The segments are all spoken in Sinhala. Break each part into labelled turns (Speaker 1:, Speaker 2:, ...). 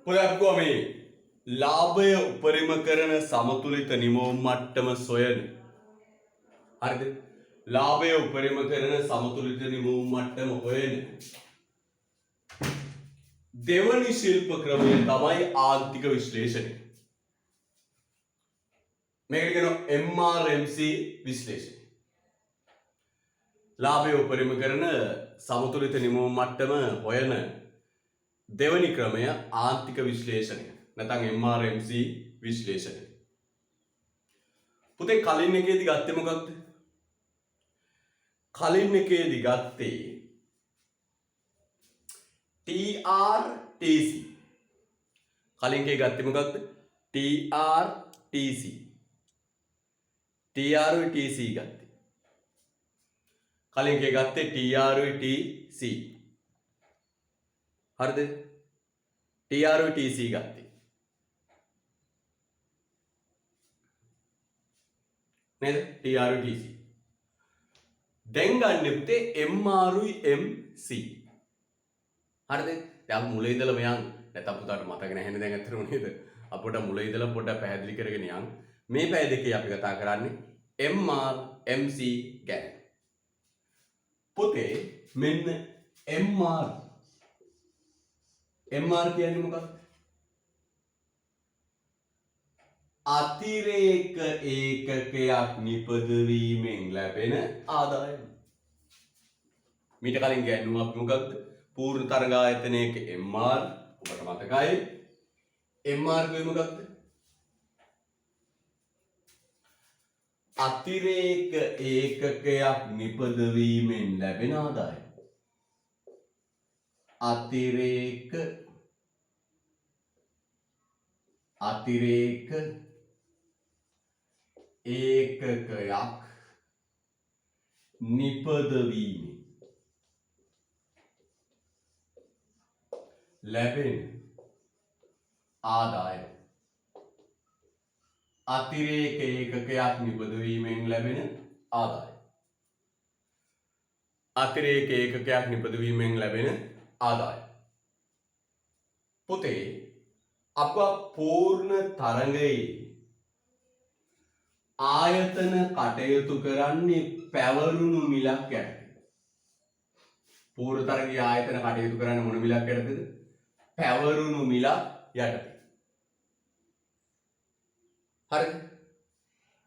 Speaker 1: ඔය අප්කෝ මේ ලාභය උපරිම කරන සමතුලිත නිමවුම් මට්ටම සොයන. හරිද? ලාභය උපරිම කරන සමතුලිත නිමවුම් මට්ටම හොයන. දෙවනි ශිල්ප ක්‍රමය තමයි ආර්ථික විශ්ලේෂණය. මේකට කියනවා MRMC විශ්ලේෂණය. ලාභය උපරිම කරන සමතුලිත නිමවුම් මට්ටම හොයන දෙවනි ක්‍රමය ආර්ථික විශ්ලේෂණය. නැත්නම් MRMC විශ්ලේෂණය. පුතේ කලින් එකේදී ගත්තේ මොකක්ද? කලින් එකේදී ගත්තේ TRTC. කලින් එකේ ගත්තේ මොකක්ද? TRTC. TRTC ගත්තේ. කලින් එකේ ගත්තේ TRTC. හරිද? TRTC ගත්තේ. නේද? TRTC. දැන් ගන්න පුතේ MRMC. හරිද? දැන් මුල ඉඳලම යන්. නැත්නම් පුතාට මතක නැහැ නේද? දැන් අතරම නේද? අපිට මුල ඉඳලා පොඩ්ඩක් පැහැදිලි කරගෙන යන්. මේ පැය දෙකේ අපි කතා කරන්නේ MRMC ගැන. පුතේ මෙන්න MR කියන්නේ මොකක්ද? අතිරේක ඒකකයක් නිපදවීමෙන් ලැබෙන ආදායම. මීට කලින් ගෑනුවා අපි මොකක්ද? පූර්ණ තරංග ආයතනයක MR ඔබට මතකයි. MR කියන්නේ මොකක්ද? අතිරේක ඒකකයක් නිපදවීමෙන් ලැබෙන ආදායම. අතිරේක ඒකකයක් නිපදවීමෙන් ලැබෙන ආදායම. අතිරේක ඒකකයක් නිපදවීමෙන් ලැබෙන ආදායම. අතිරේක ඒකකයක් නිපදවීමෙන් ලැබෙන ආදායම. පුතේ අප පූර්ණ තරඟයේ ආයතන කටයුතු කරන්නේ පැවරුණු මිලක් යටතේ. පූර්ණ තරඟයේ ආයතන කටයුතු කරන්නේ මොන මිලක් යටතේද? පැවරුණු මිලක් යටතේ. හරිද?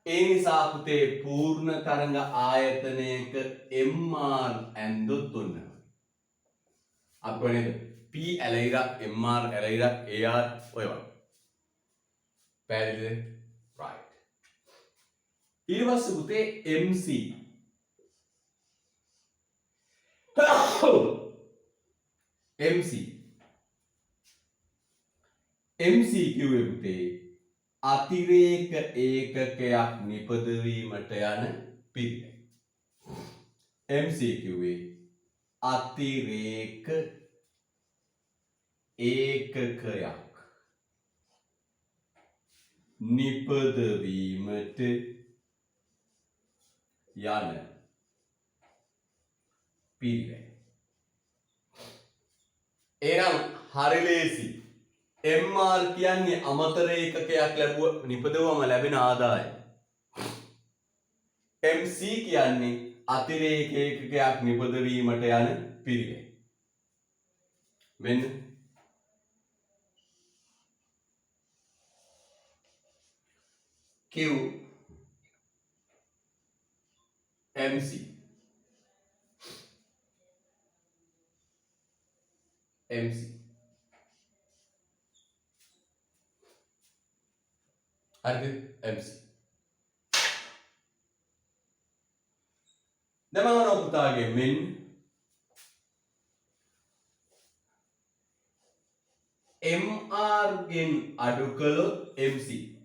Speaker 1: ඒ නිසා පුතේ පූර්ණ තරඟ ආයතනයක MR ඇන්දොත් උන්නනවා. අපි නේද? P ඇලයිරක් MR ඇලයිරක් AR ඔය වගේ. පැහැදිලිද? right. ඊට පස්සේ පුතේ MC. MC කිව්වේ පුතේ අතිරේක ඒකකයක් නිපදවීමට යන පිළිවෙල. MC කිව්වේ අතිරේක ඒකකයක් නිපදවීමට යන පිළිවෙල. එහෙනම් හරි ලේසි. MR කියන්නේ අමතර ඒකකයක් ලැබුව නිපදවම ලැබෙන ආදායම. MC කියන්නේ අතිරේක ඒකකයක් නිපදවීමට යන පිළිවෙල. මෙන්න Q MC MC හරිද? MC දැන් මම පුතාගේ මෙන් MR ගෙන් අඩු කළොත් MC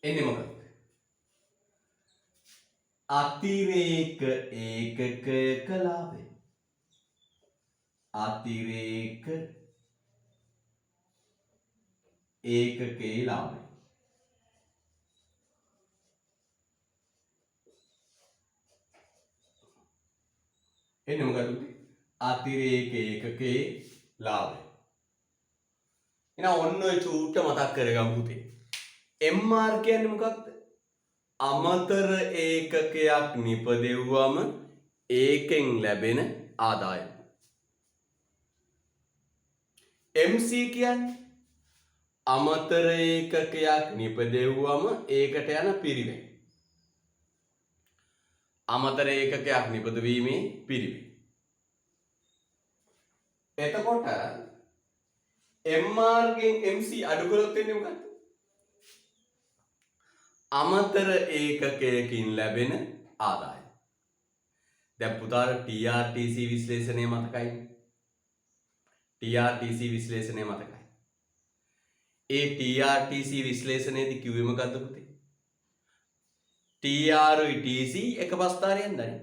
Speaker 1: එන්නේ මොකක්ද? අතිරේක ඒකකයක ලාභය. අතිරේක ඒකකේ ලාභය. එන්නේ මොකද? අතිරේක ඒකකයේ ලාභය. එහෙනම් ඔන්න ඔය චූට්ට මතක් කරගමු පුතේ. MR කියන්නේ මොකක්ද? අමතර ඒකකයක් නිපදෙව්වම ඒකෙන් ලැබෙන ආදායම. MC කියන්නේ අමතර ඒකකයක් නිපදෙව්වම ඒකට යන පිරිවෙන්. අමතර ඒකකයක් නිපදවීමේ පිරිවෙන්. එතකොට MR ගෙන් MC අඩු කළොත් වෙන්නේ මොකක්ද? අමතර ඒකකයකින් ලැබෙන ආදායම. දැන් පුතාට TRTC විශ්ලේෂණය මතකයි. TRTC විශ්ලේෂණය මතකයි. ඒ TRTC විශ්ලේෂණයේදී කිව්වේ මොකද්ද පුතේ? TRයි TC එක ප්‍රස්ථාරයෙන් ඇඳන්නේ.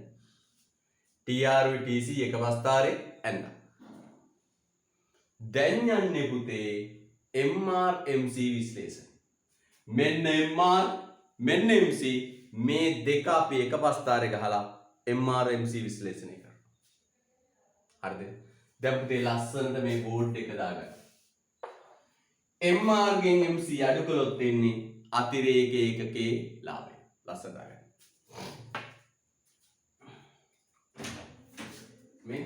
Speaker 1: TRයි TC එක ප්‍රස්ථාරයෙන් ඇඳලා. දැන් යන්නේ පුතේ MR MC විශ්ලේෂණය. මෙන්න MR මෙන්න MC මේ දෙක අපි එක ප්‍රස්ථාරේ ගහලා MR MC විශ්ලේෂණය කරනවා. හරිද? දැන් පුතේ ලස්සනට මේ බෝඩ් එක දාගන්න. MR ගෙන් MC අඩු කළොත් වෙන්නේ අතිරේක ඒකකයේ ලාභය. ලස්සන දාගන්න. මේ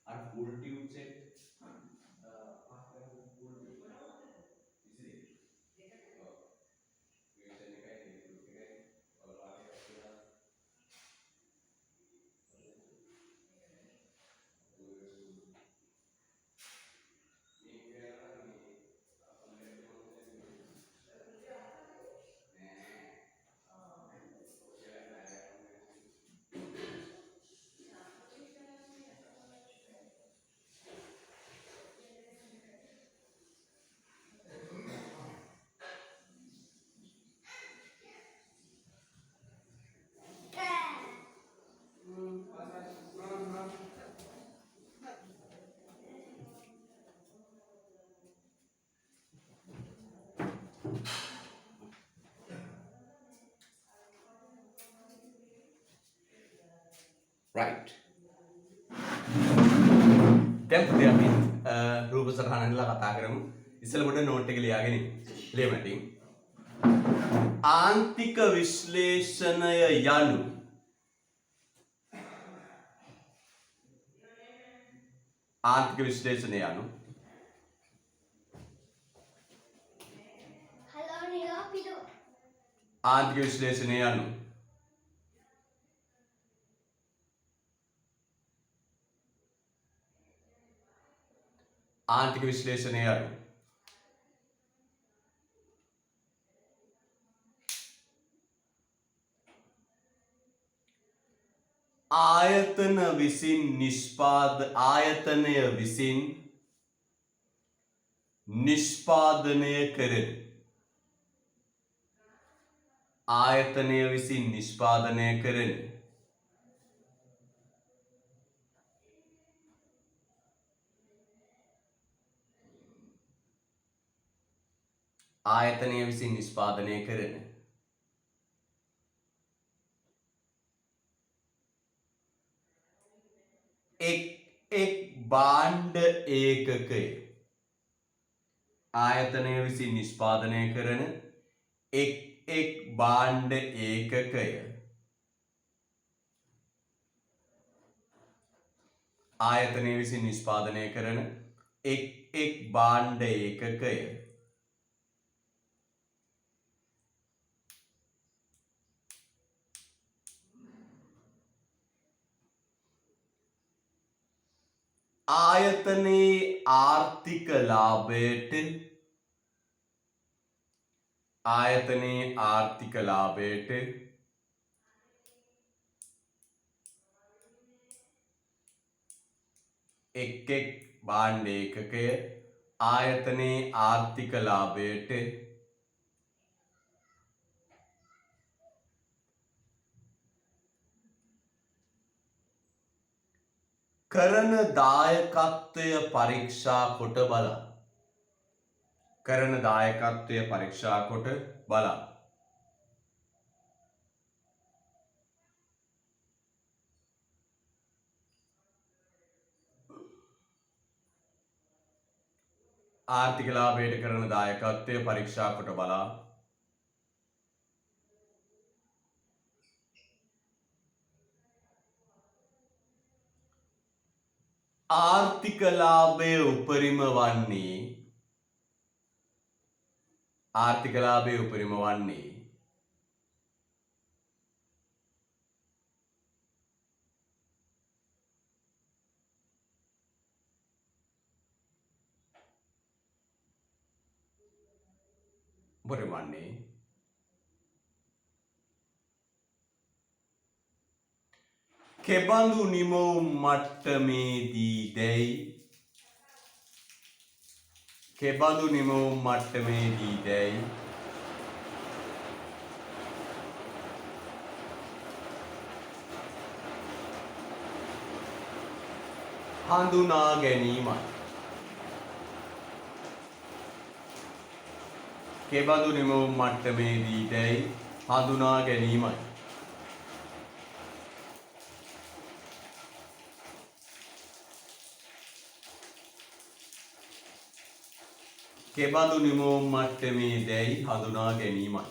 Speaker 1: අර ෆුල් ටියුබ් සෙට් right. දැන් පුතේ අපි රූප සටහන ඉදලා කතා කරමු. ඉස්සෙල්ලා පොඩ්ඩක් නෝට් එක ලියාගෙන ඉන්න. ලියමටින්. ආන්තික විශ්ලේෂණය යනු ආන්තික විශ්ලේෂණය යනු ආන්තික විශ්ලේෂණය යනු ආන්තික විශ්ලේෂණය යනු ආයතනය විසින් නිෂ්පාදනය කරන එක් භාණ්ඩ ඒකකය ආයතනය විසින් නිෂ්පාදනය කරන එක් භාණ්ඩ ඒකකය ආයතනය විසින් නිෂ්පාදනය කරන එක් භාණ්ඩ ඒකකය ආයතනයේ ආර්ථික ලාභයට එක් භාණ්ඩ ඒකකය ආයතනයේ ආර්ථික ලාභයට කරන දායකත්වය පරීක්ෂා කොට බලා ආර්ථික ලාභයට කරන දායකත්වය පරීක්ෂා කොට බලා ආර්ථික ලාභය උපරිම වන්නේ කෙබඳු නිමවුම් මට්ටමේදී දැයි හඳුනා ගැනීමයි. කෙබඳු නිමවුම් මට්ටමේදී දැයි හඳුනා ගැනීමයි. කෙබඳු නිමවුම් මට්ටමේ දැයි හඳුනා ගැනීමයි.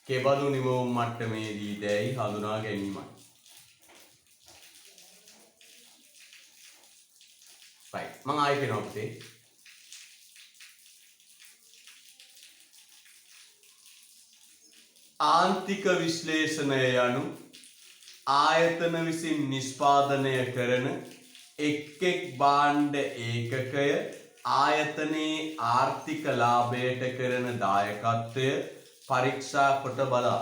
Speaker 1: කෙබඳු නිමවුම් මට්ටමේදී දැයි හඳුනා ගැනීමයි. right මම ආයෙ කියනවා පුතේ. ආන්තික විශ්ලේෂණය යනු ආයතන විසින් නිෂ්පාදනය කරන එක් භාණ්ඩ ඒකකය ආයතනයේ ආර්ථික ලාභයට කරන දායකත්වය පරීක්ෂා කොට බලා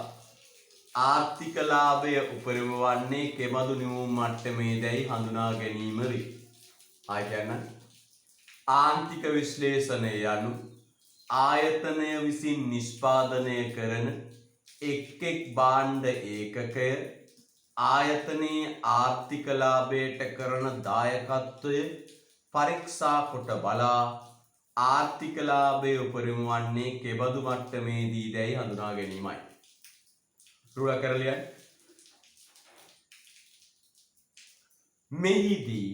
Speaker 1: ආර්ථික ලාභය උපරිම වන්නේ කෙබඳු නිමවුම් මට්ටමේදයි හඳුනා ගැනීම වේ. ආන්තික විශ්ලේෂණය යනු ආයතනය විසින් නිෂ්පාදනය කරන එක් භාණ්ඩ ඒකකය ආයතනයේ ආර්ථික ලාභයට කරන දායකත්වය පරීක්ෂා කොට බලා ආර්ථික ලාභය උපරිම වන්නේ කෙබඳු මට්ටමේදී දැයි හඳුනා ගැනීමයි. රුල කරලියන්. මෙහිදී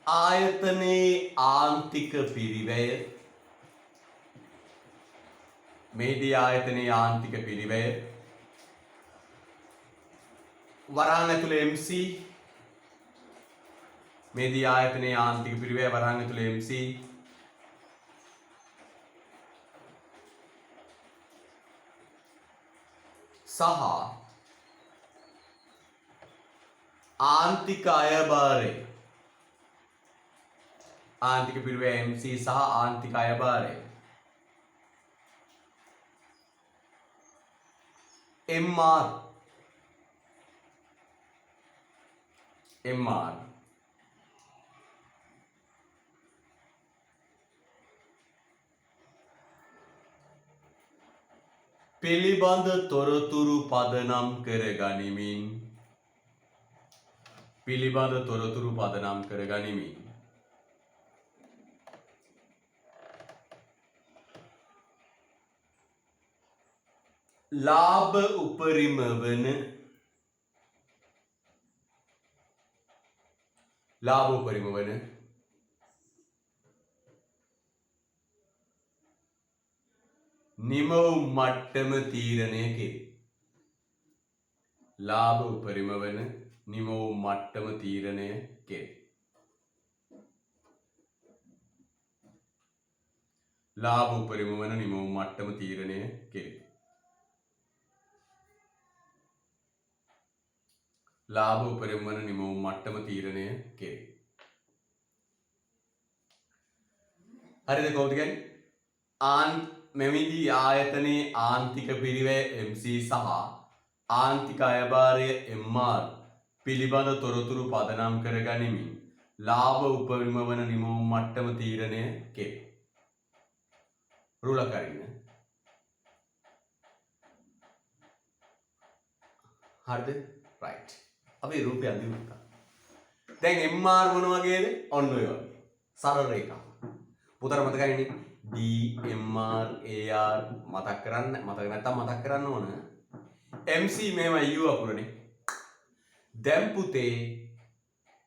Speaker 1: ආයතනයේ ආන්තික පිරිවැය වරහන් ඇතුළේ MC මේදී ආයතනයේ ආන්තික පිරිවැය වරහන් ඇතුළේ MC සහ ආන්තික අයභාරය ආන්තික පිරිවැය MC සහ ආන්තික අයභාරය MR පිළිබඳ තොරතුරු පදනම් කර ගනිමින් ලාභ උපරිම වන නිමවුම් මට්ටම තීරණය කෙරේ. ලාභ උපරිම වන නිමවුම් මට්ටම තීරණය කෙරේ. ලාභ උපරිම වන නිමවුම් මට්ටම තීරණය කෙරේ. ලාභ උපරිම වන නිමවුම් මට්ටම තීරණය කෙරේ. හරිද කොහොමද කියන්නේ? මෙවිදී ආයතනයේ ආන්තික පිරිවැය MC සහ ආන්තික අයභාරය MR පිළිබඳ තොරතුරු පදනම් කර ගනිමින් ලාභ උපරිම වන නිමවුම් මට්ටම තීරණය කෙරේ. රුල කරින්න. හරිද? right. අපි රූපය අඳිනවා. දැන් MR මොන වගේද? ඔන්න ඔය වගේ. සරල රේඛා. පුතට මතකයිනේ DMR AR මතක් කරන්න ඕන. MC මෙහෙමයි U අකුරනේ. දැන් පුතේ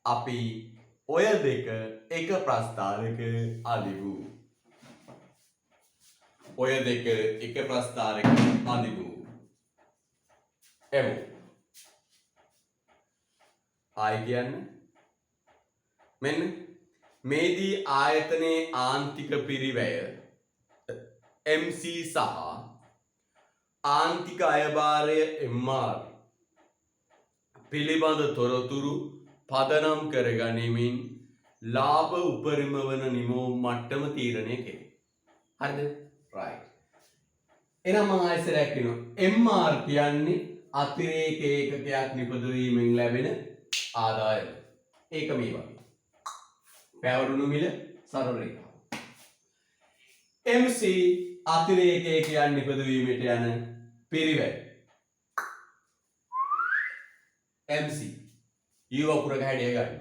Speaker 1: අපි ඔය දෙක එක ප්‍රස්ථාරයක අදිමු. ඔය දෙක එක ප්‍රස්ථාරයක අදිමු. එමු. ආයි කියන්න. මෙන්න මේදී ආයතනයේ ආන්තික පිරිවැය MC සහ ආන්තික අයභාරය MR පිළිබඳ තොරතුරු පදනම් කර ගනිමින් ලාභ උපරිම වන නිමෝ මට්ටම තීරණය කෙරේ. හරිද? right. එහෙනම් මම ආයෙසරයක් කියනවා MR කියන්නේ අතිරේක ඒකකයක් නිපදවීමෙන් ලැබෙන ආදායම. ඒක මේ වගේ. පැවරුණු මිල සරල රේඛාව. MC අතිරේක ඒකකයන් නිපදවීමට යන පිරිවැය. MC U අකුරක හැඩය ගන්න.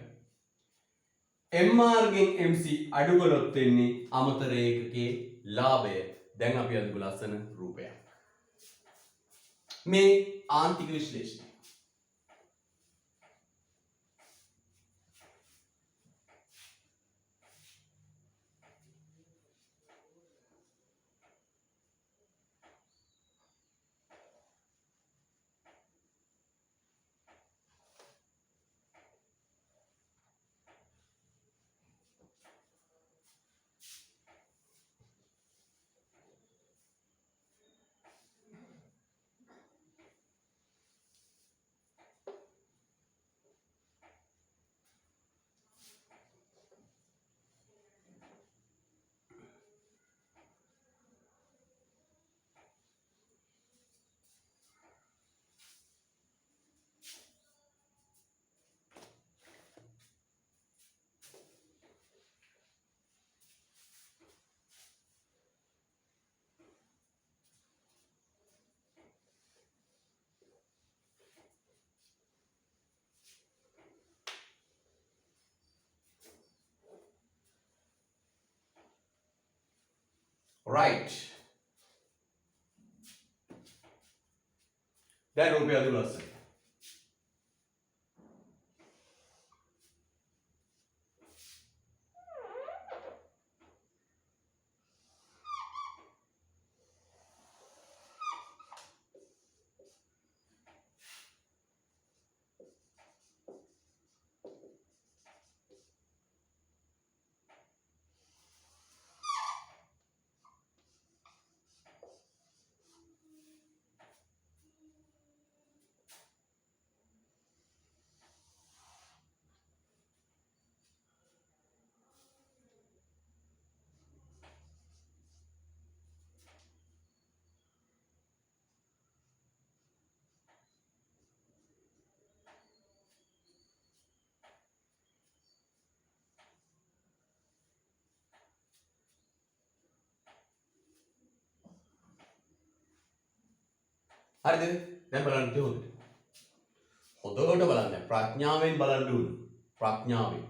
Speaker 1: MR ගෙන් MC අඩු කළොත් වෙන්නේ අමතර ඒකකයේ ලාභය. දැන් අපි අදපු ලස්සන රූපයක්. මේ ආන්තික විශ්ලේෂණය. right. දැන් රූපය අඳු ලස්සන. හරිද? දැන් බලන්න හොඳට. හොඳට බලන්න. ප්‍රඥාවෙන් බලන්න ඕන. ප්‍රඥාවෙන්.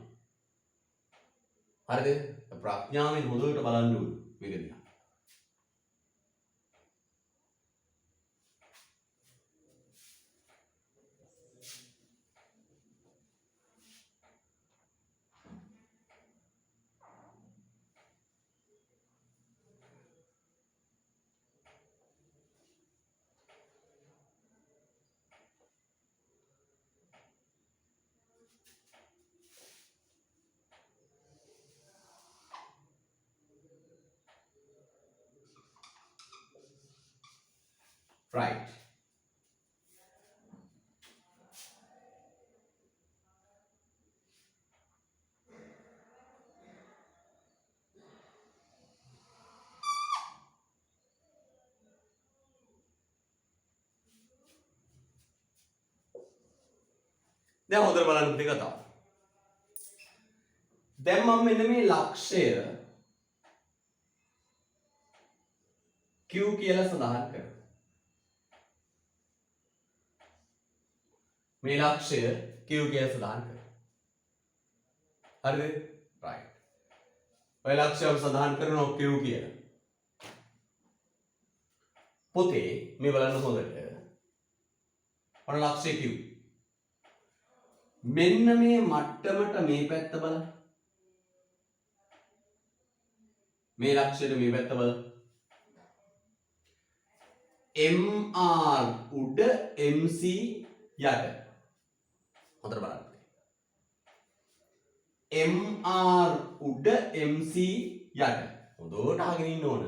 Speaker 1: හරිද? ප්‍රඥාවෙන් හොඳට බලන්න ඕන මේක දිහා. right. දැන් හොඳට බලන්න පුතේ කතාව. දැන් මම මෙන්න මේ ලක්ෂය Q කියලා සඳහන් කරනවා. මේ ලක්ෂය Q කියලා සඳහන් කරනවා. හරිද? right. ඔය ලක්ෂය අපි සඳහන් කරනවා Q කියලා. පොතේ මේ බලන්න හොඳට. ඔන්න ලක්ෂය Q. මෙන්න මේ මට්ටමට මේ පැත්ත බලන්න. මේ ලක්ෂයට මේ පැත්ත බලන්න. MR උඩ MC යට. හොඳට බලන්න. MR උඩ MC යට. හොඳට අහගෙන ඉන්න ඕන.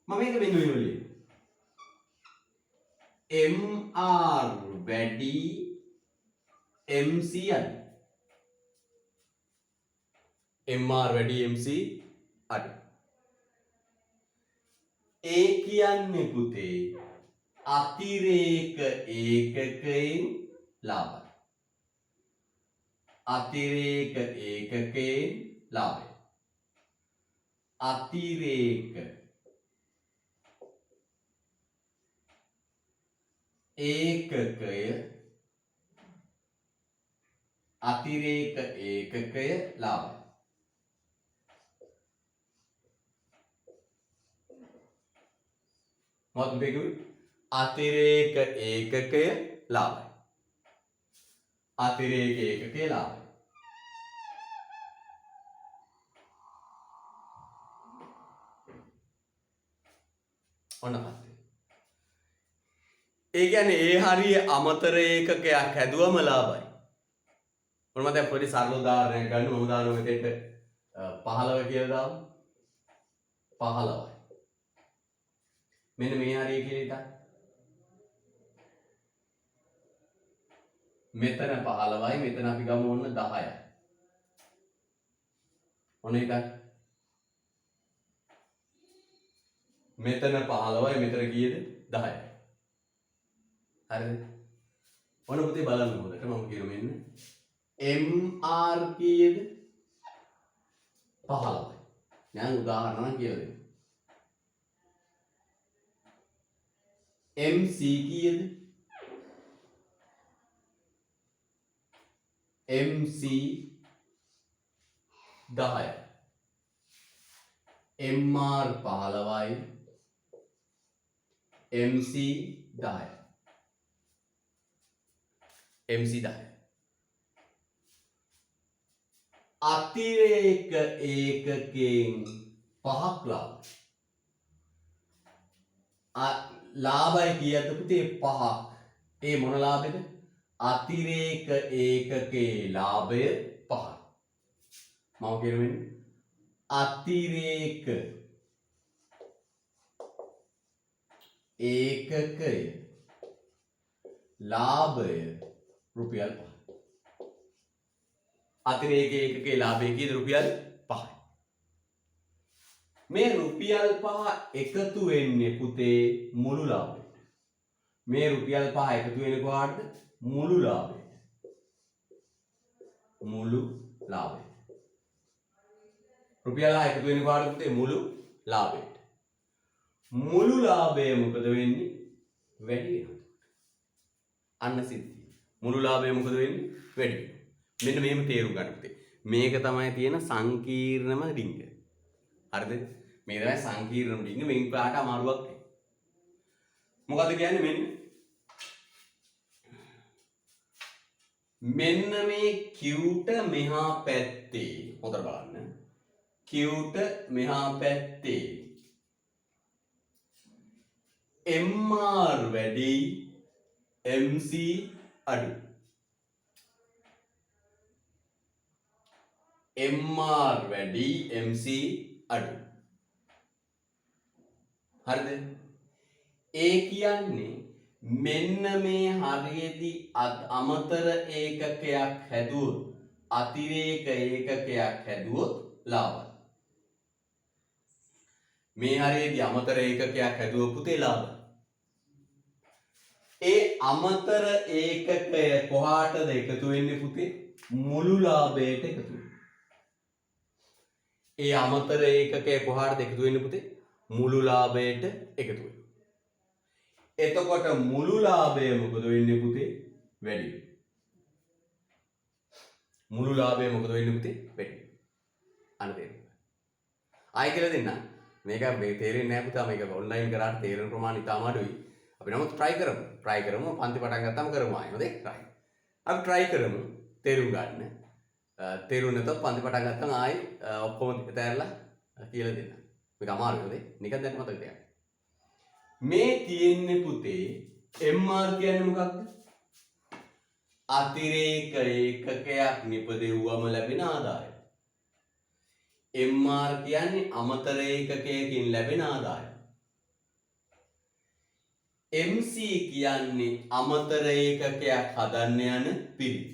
Speaker 1: මම මේක මෙන්න මෙහෙම ලියනවා. MR වැඩි MC අඩු. MR වැඩි MC අඩු. ඒ කියන්නේ පුතේ අතිරේක ඒකකයෙන් ලාභය. අතිරේක ඒකකයෙන් ලාභය. අතිරේක ඒකකය අතිරේක ඒකකය ලාභය. මොකක්ද මේ කිව්වේ? අතිරේක ඒකකය ලාභය. අතිරේක ඒකකය ලාභය. ඔන්න පස්සේ. ඒ කියන්නේ ඒ හරිය අමතර ඒකකයක් හැදුවම ලාභයි. ඔන්න මම දැන් පොඩි සරල උදාහරණයක් ගන්න. මම දානවා මෙතෙන්ට 15 කියලා දාමු. 15යි. මෙන්න මේ හරිය කියලා හිතන්න. මෙතන 15යි මෙතන අපි ගමු ඔන්න 10යි. ඔන්න හිතන්න. මෙතන 15යි මෙතන කීයද? 10යි. හරිද? ඔන්න පුතේ බලන්න හොඳට මම කියන මෙන්න MR කීයද? 15යි. දැන් උදාහරණයක් කියලා දෙන්න. MC කීයද? MC 10යි. MR 15යි. MC 10යි. MC 10යි. අතිරේක ඒකකයෙන් 5ක් ලාභ. ලාභය කීයද පුතේ? 5ක්. ඒ මොන ලාභෙද? අතිරේක ඒකකේ ලාභය 5යි. මම කියනවා අතිරේක ඒකකය ලාභය රුපියල් 5යි. අතිරේක ඒකකේ ලාභය කීයද? රුපියල් 5යි. මේ රුපියල් 5 එකතු වෙන්නේ පුතේ මුළු ලාභයට. මේ රුපියල් 5 එකතු වෙන්නේ කොහාටද? මුළු ලාභයට. මුළු ලාභයට. රුපියල් 5 එකතු වෙන්නේ කොහාටද පුතේ? මුළු ලාභයට. මුළු ලාභය මොකද වෙන්නේ? වැඩි වෙනවා. අන්න සිද්ධිය. මුළු ලාභය මොකද වෙන්නේ? වැඩි වෙනවා. මෙන්න මේම තේරුම් ගන්න පුතේ. මේක තමයි තියෙන සංකීර්ණම රිංග. හරිද? මේක තමයි සංකීර්ණම රිංග. මේක පාට අමාරුවක් නේ. මොකද කියන්නේ මෙන්න මේ Qට මෙහා පැත්තේ හොඳට බලන්න. Qට මෙහා පැත්තේ MR වැඩි MC අඩු. MR වැඩි MC අඩු. හරිද? ඒ කියන්නේ මෙන්න මේ හරියේදී අමතර ඒකකයක් හැදුවොත් අතිරේක ඒකකයක් හැදුවොත් ලාභයි. මේ හරියේදී අමතර ඒකකයක් හැදුවොත් පුතේ ලාභයි. ඒ අමතර ඒකකය කොහාටද එකතු වෙන්නේ පුතේ? මුළු ලාභයට එකතු වෙනවා. ඒ අමතර ඒකකය කොහාටද එකතු වෙන්නේ පුතේ? මුළු ලාභයට එකතු වෙනවා. එතකොට මුළු ලාභය මොකද වෙන්නේ පුතේ? වැඩි වෙනවා. මුළු ලාභය මොකද වෙන්නේ පුතේ? වැඩි වෙනවා. අන්න තේරෙනවා. ආයෙ කියලා දෙන්න. මේක මේ තේරෙන්නේ නැහැ පුතා මේක ඔන්ලයින් කරාට තේරෙන ප්‍රමාණය ඉතාම අඩුයි. අපි නමුත් try කරමු. try කරමු පන්ති පටන් ගත්තාම කරමු ආයෙ හොඳේ try. අපි try කරමු තේරුම් ගන්න. තේරුම් නැත්නම් පන්ති පටන් ගත්තාම ආයෙ ඔක්කොම තෑරලා කියලා දෙන්න. මේක අමාරුයි හොඳේ. නිකන් දැන් මතක තියාගන්න. මේ තියෙන්නේ පුතේ MR කියන්නේ මොකක්ද? අතිරේක ඒකකයක් නිපදෙව්වම ලැබෙන ආදායම. MR කියන්නේ අමතර ඒකකයකින් ලැබෙන ආදායම. MC කියන්නේ අමතර ඒකකයක් හදන්න යන පිරිත්.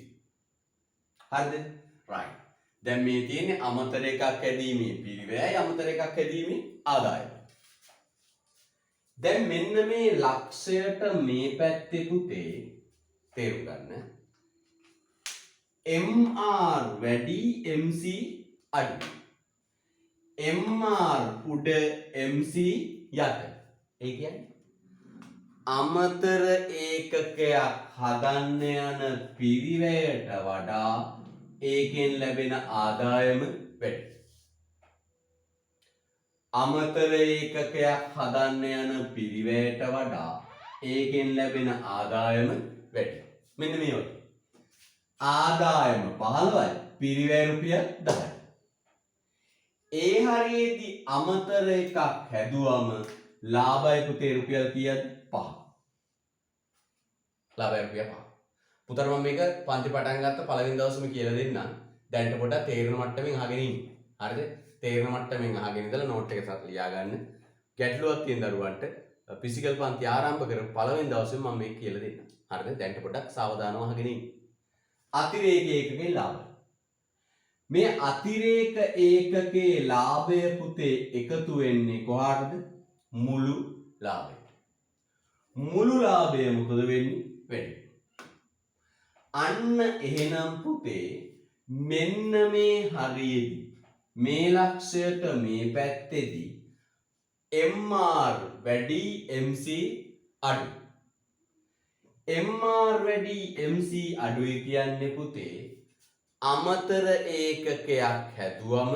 Speaker 1: හරිද? right. දැන් මේ තියෙන්නේ අමතර එකක් හැදීමේ පිරිවැයයි අමතර එකක් හැදීමේ ආදායම. දැන් මෙන්න මේ ලක්ෂයට මේ පැත්තේ පුතේ තේරුම් ගන්න. MR වැඩි MC අඩු. MR උඩ MC යට. ඒ කියන්නේ අමතර ඒකකයක් හදන්න යන පිරිවැයට වඩා ඒකෙන් ලැබෙන ආදායම වැඩි. අමතර ඒකකයක් හදන්න යන පිරිවැයට වඩා ඒකෙන් ලැබෙන ආදායම වැඩි. මෙන්න මේ වගේ. ආදායම 15යි පිරිවැය රුපියල් 10යි. ඒ හරියේදී අමතර එකක් හැදුවම ලාභය පුතේ රුපියල් කීයද? 5. ලාභය රුපියල් 5. පුතට මම මේක පන්ති පටන් ගත්ත පළවෙනි දවසේම කියලා දෙන්නම්. දැන්ට පොඩ්ඩක් තේරෙන මට්ටමින් අහගෙන ඉන්න. හරිද? තේරෙන මට්ටමින් අහගෙන ඉඳලා නෝට් එක ලියා ගන්න. ගැටලුවක් තියෙන දරුවන්ට ෆිසිකල් පන්ති ආරම්භ කරපු පළවෙනි දවසේ මම මේක කියලා දෙන්නම්. හරිද? දැන්ට පොඩ්ඩක් සාවධානව අහගෙන ඉන්න. අතිරේක ඒකකේ ලාභය. මේ අතිරේක ඒකකේ ලාභය පුතේ එකතු වෙන්නේ කොහාටද? මුළු ලාභයට. මුළු ලාභය මොකද වෙන්නේ? වැඩි. අන්න එහෙනම් පුතේ මෙන්න මේ හරියේදී මේ ලක්ෂයට මේ පැත්තේදී MR වැඩි MC අඩු. MR වැඩි MC අඩුයි කියන්නේ පුතේ අමතර ඒකකයක් හැදුවම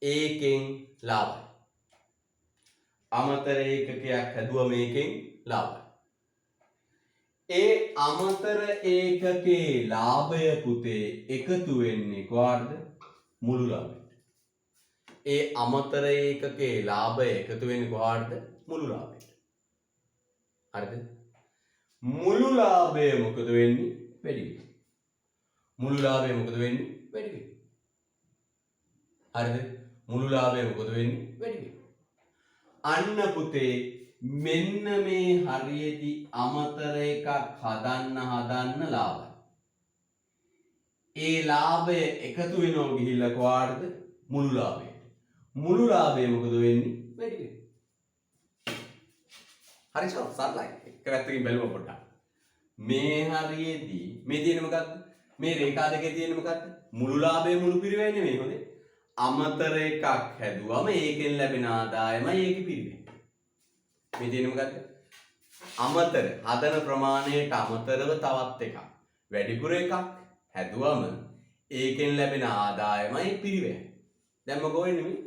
Speaker 1: ඒකෙන් ලාභයි. අමතර ඒකකයක් හැදුවම ඒකෙන් ලාභයි. ඒ අමතර ඒකකේ ලාභය පුතේ එකතු වෙන්නේ කොහාටද? මුළු ලාභයට. ඒ අමතර ඒකකේ ලාභය එකතු වෙන්නේ කොහාටද? මුළු ලාභයට. හරිද? මුළු ලාභය මොකද වෙන්නේ? වැඩි වෙනවා. මුළු ලාභය මොකද වෙන්නේ? වැඩි වෙනවා. හරිද? මුළු ලාභය මොකද වෙන්නේ? වැඩි වෙනවා. අන්න පුතේ මෙන්න මේ හරියේදී අමතර එකක් හදන්න ලාභයි. ඒ ලාභය එකතු වෙනවා ගිහිල්ලා කොහාටද? මුළු ලාභයට. මුළු ලාභය මොකද වෙන්නේ? වැඩි වෙනවා. හරි සරලයි. එක පැත්තකින් බැලුවා පොඩ්ඩක්. මේ හරියේදී මේ තියෙන්නේ මොකක්ද? මේ රේඛා දෙකේ තියෙන්නේ මොකක්ද? මුළු ලාභය මුළු පිරිවැය නෙමෙයි හොඳේ. අමතර එකක් හැදුවම ඒකෙන් ලැබෙන ආදායමයි ඒකේ පිරිවැය. මේ තියෙන්නේ මොකක්ද? අමතර හදන ප්‍රමාණයට අමතරව තවත් එකක්. වැඩිපුර එකක් හැදුවම ඒකෙන් ලැබෙන ආදායමයි පිරිවැය. දැන් මොකෝ වෙන්නේ මේ?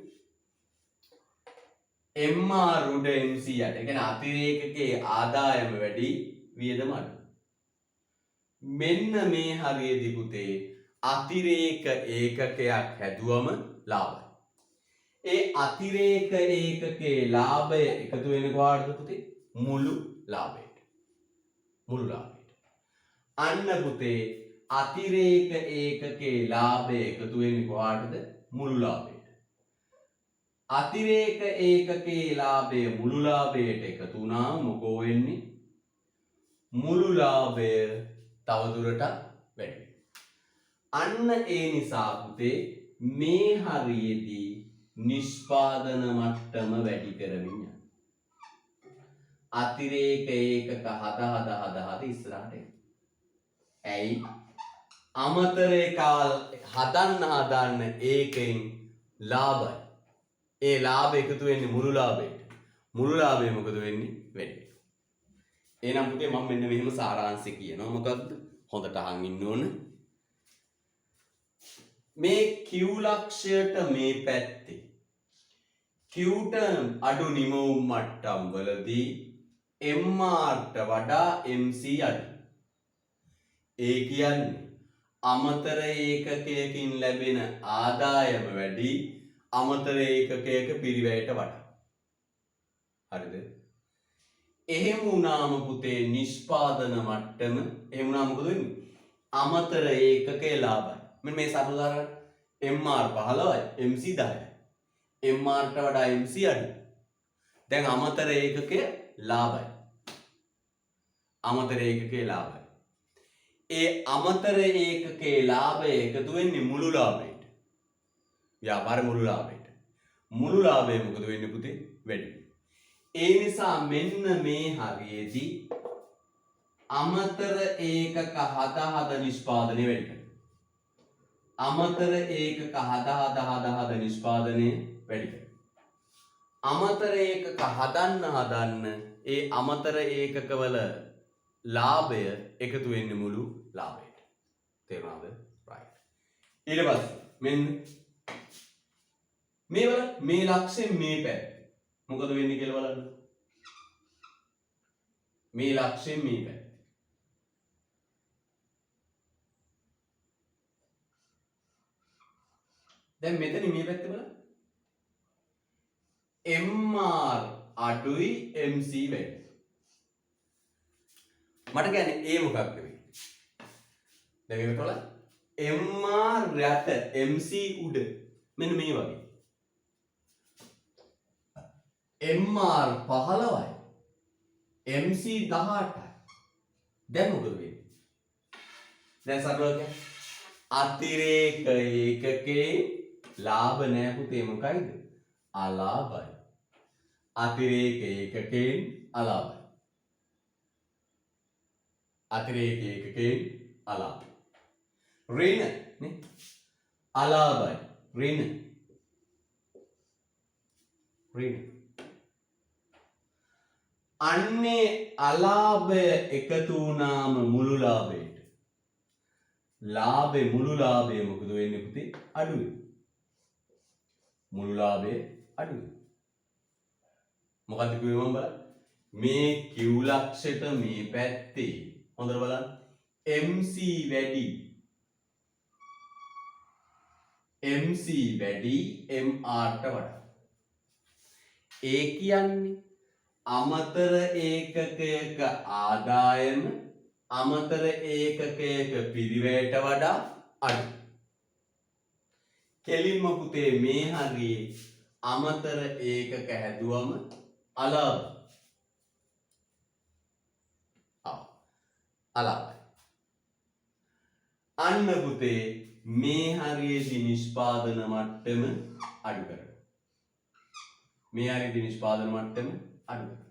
Speaker 1: MR උඩ MC යට. ඒ කියන්නේ අතිරේකකේ ආදායම වැඩි වියදම අඩු. මෙන්න මේ හරියේදී පුතේ අතිරේක ඒකකයක් හැදුවම ලාභයි. ඒ අතිරේක ඒකකේ ලාභය එකතු වෙන්නේ කොහාටද පුතේ? මුළු ලාභයට. මුළු ලාභයට. අන්න පුතේ අතිරේක ඒකකේ ලාභය එකතු වෙන්නේ කොහාටද? මුළු ලාභයට. අතිරේක ඒකකේ ලාභය මුළු ලාභයට එකතු වුණාම මොකෝ වෙන්නේ? මුළු ලාභය තවදුරටත් වැඩි වෙනවා. අන්න ඒ නිසා පුතේ මේ හරියේදී නිෂ්පාදන මට්ටම වැඩි කරමින් යනවා. අතිරේක ඒකක හද ඉස්සරහට එනවා. ඇයි? අමතර එකක් හදන්න ඒකෙන් ලාභයි. ඒ ලාභය එකතු වෙන්නේ මුළු ලාභයට. මුළු ලාභය මොකද වෙන්නේ? වැඩි වෙනවා. එහෙනම් පුතේ මම මෙන්න මෙහෙම සාරාංශය කියනවා. මොකක්ද? හොඳට අහන් ඉන්න ඕන. මේ Q ලක්ෂයට මේ පැත්තේ Qට අඩු නිමවුම් මට්ටම් වලදී MRට වඩා MC අඩු. ඒ කියන්නේ අමතර ඒකකයකින් ලැබෙන ආදායම වැඩි අමතර ඒකකයක පිරිවැයට වඩා. හරිද? එහෙම වුණාම පුතේ නිෂ්පාදන මට්ටම එහෙම වුණාම මොකද වෙන්නේ? අමතර ඒකකයේ ලාභයි. මෙන්න මේ සාධාරණ MR 15යි MC 10යි. MRට වඩා MC අඩු. දැන් අමතර ඒකකයේ ලාභයි. අමතර ඒකකයේ ලාභයි. ඒ අමතර ඒකකයේ ලාභය එකතු වෙන්නේ මුළු ලාභයට. ව්‍යාපාර මුළු ලාභයට. මුළු ලාභය මොකද වෙන්නේ පුතේ? වැඩි. ඒ නිසා මෙන්න මේ හරියේදී අමතර ඒකක හද නිෂ්පාදනය වැඩි කරනවා. අමතර ඒකක හද නිෂ්පාදනය වැඩි කරනවා. අමතර ඒකක හදන්න ඒ අමතර ඒකකවල ලාභය එකතු වෙන්නේ මුළු ලාභයට. තේරුණාද? right. ඊට පස්සේ මෙන්න මේවල මේ ලක්ෂයෙන් මේ පැත්ත මොකද වෙන්නේ කියලා බලන්න. මේ ලක්ෂයෙන් මේ පැත්ත. දැන් මෙතන මේ පැත්ත බලන්න. MR අඩුයි MC වැඩි. මට කියන්නේ ඒ මොකක්ද වෙන්නේ? දැන් මේකට බලන්න. MR යට MC උඩ මෙන්න මේ වගේ. MR 15යි MC 18යි. දැන් මොකද වෙන්නේ? දැන් සරලව අතිරේක ඒකකේ ලාභ නැහැ පුතේ මොකයිද? අලාභයි. අතිරේක ඒකකෙන් අලාභයි. අතිරේක ඒකකෙන් අලාභයි. ඍණ නේ? අලාභයි. ඍණ. අන්නේ අලාභය එකතු වුණාම මුළු ලාභයට. ලාභේ මුළු ලාභය මොකද වෙන්නේ පුතේ? අඩු වෙනවා. මුළු ලාභය අඩු වෙනවා. මොකද්ද කිව්වේ මම බලන්න. මේ Q ලක්ෂයට මේ පැත්තේ හොඳට බලන්න. MC වැඩි. MC වැඩි MRට වඩා. ඒ කියන්නේ අමතර ඒකකයක ආදායම අමතර ඒකකයක පිරිවැයට වඩා අඩු. කෙලින්ම පුතේ මේ හරියේ අමතර ඒකක හැදුවම අලාභ. අලාභයි. අන්න පුතේ මේ හරියේදී නිෂ්පාදන මට්ටම අඩු කරනවා. මේ හරියේදී නිෂ්පාදන මට්ටම අඩු කරනවා.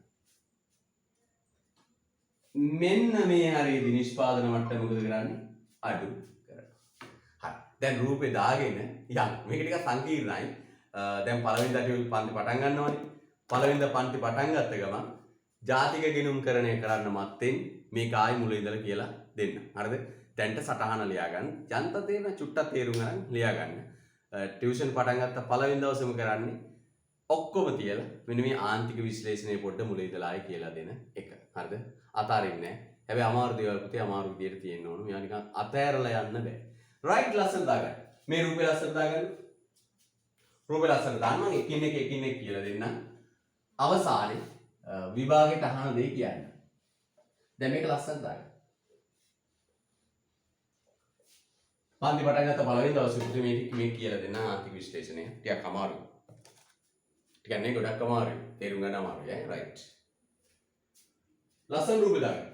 Speaker 1: මෙන්න මේ හරියේදී නිෂ්පාදන මට්ටම මොකද කරන්නේ? අඩු කරනවා. හරි. දැන් රූපේ දාගෙන යන්න. මේක ටිකක් සංකීර්ණයි. දැන් පළවෙනි දඩිය පන්ති පටන් ගන්නවානේ. පළවෙනි පන්ති පටන් ගත්ත ගමන් ජාතික ගිණුම්කරණය කරන්න මත්තෙන් මේක ආයි මුල ඉඳලා කියලා දෙන්න. හරිද? දැන්ට සටහන ලියා ගන්න. යන්ත තේරෙන චුට්ටක් තේරුම් ගන්න ලියා ගන්න. ටියුෂන් පටන් ගත්ත පළවෙනි දවසේම කරන්නේ ඔක්කොම තියලා මෙන්න මේ ආන්තික විශ්ලේෂණය පොඩ්ඩ මුල ඉඳලා ආයි කියලා දෙන එක. හරිද? අතාරින්නේ නැහැ. හැබැයි අමාරු දේවල් පුතේ අමාරු විදියට තියෙන්න ඕන. මෙයා නිකන් අතෑරලා යන්න බෑ. රයිට් ලස්සන දාගන්න. මේ රූපේ ලස්සන දාගන්න. රූපේ ලස්සන දාන්න මම එකින් එක කියලා දෙන්නම්. අවසානයේ විභාගයට අහන දේ කියන්න. දැන් මේක ලස්සන දාගන්න. පන්ති පටන් ගත්ත පළවෙනි දවසේ පුතේ මේ කියලා දෙන්න ආන්තික විශ්ලේෂණය ටිකක් අමාරුයි. ටිකක් නේ ගොඩක් අමාරුයි. තේරුම් ගන්න අමාරුයි ඈ රයිට්. ලස්සන රූපේ දාගන්න.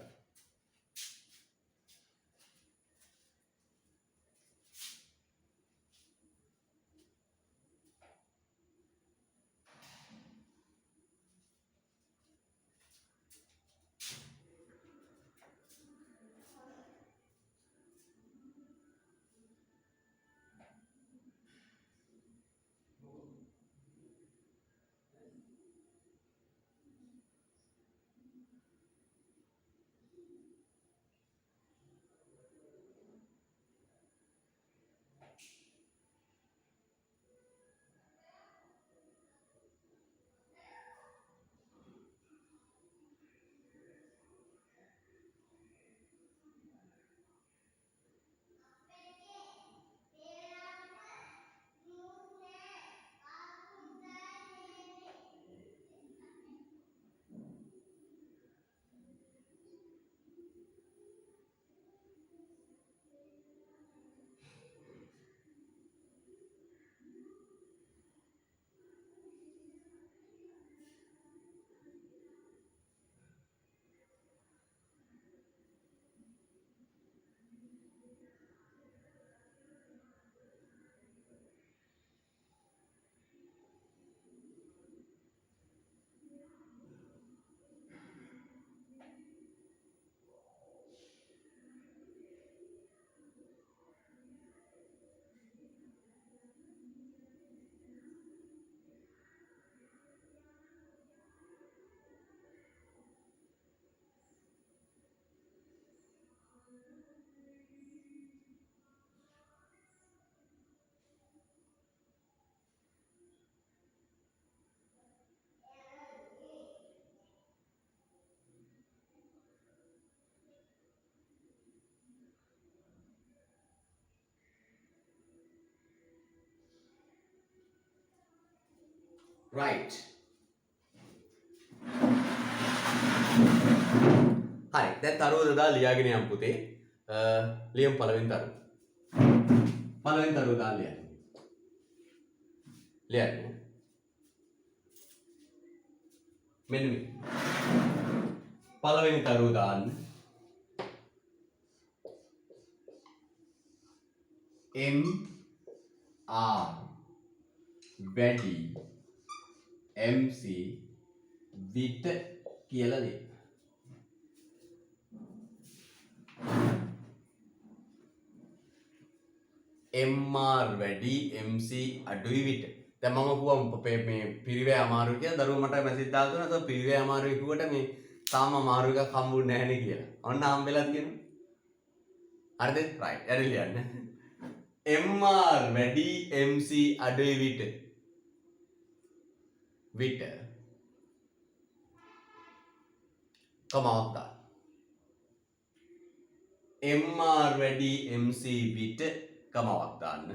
Speaker 1: right. හරි. දැන් තරුව දා ලියාගෙන යමු පුතේ. ලියමු පළවෙනි තරුව. පළවෙනි තරුව දා ලියන්න. ලියන්න. මෙන්න මේ. පළවෙනි තරුව දාන්න. M R වැඩි MC විට කියලා ලියන්න. MR වැඩි MC අඩුයි විට. දැන් මම කිව්වා මේ පිරිවැය අමාරුයි කියලා දරුවෝ මට මැසේජ් දාලා දුන්නා. ඒක පිරිවැය අමාරුයි කිව්වට මේ තාම අමාරු එකක් හම්බුනේ නැහැ නේ කියලා. ඔන්න හම්බෙලා තියෙනවා. හරිද? right. එරි ලියන්න. MR වැඩි MC අඩුයි විට. විට කමාවක් දාන්න. MR වැඩි MC විට කමාවක් දාන්න.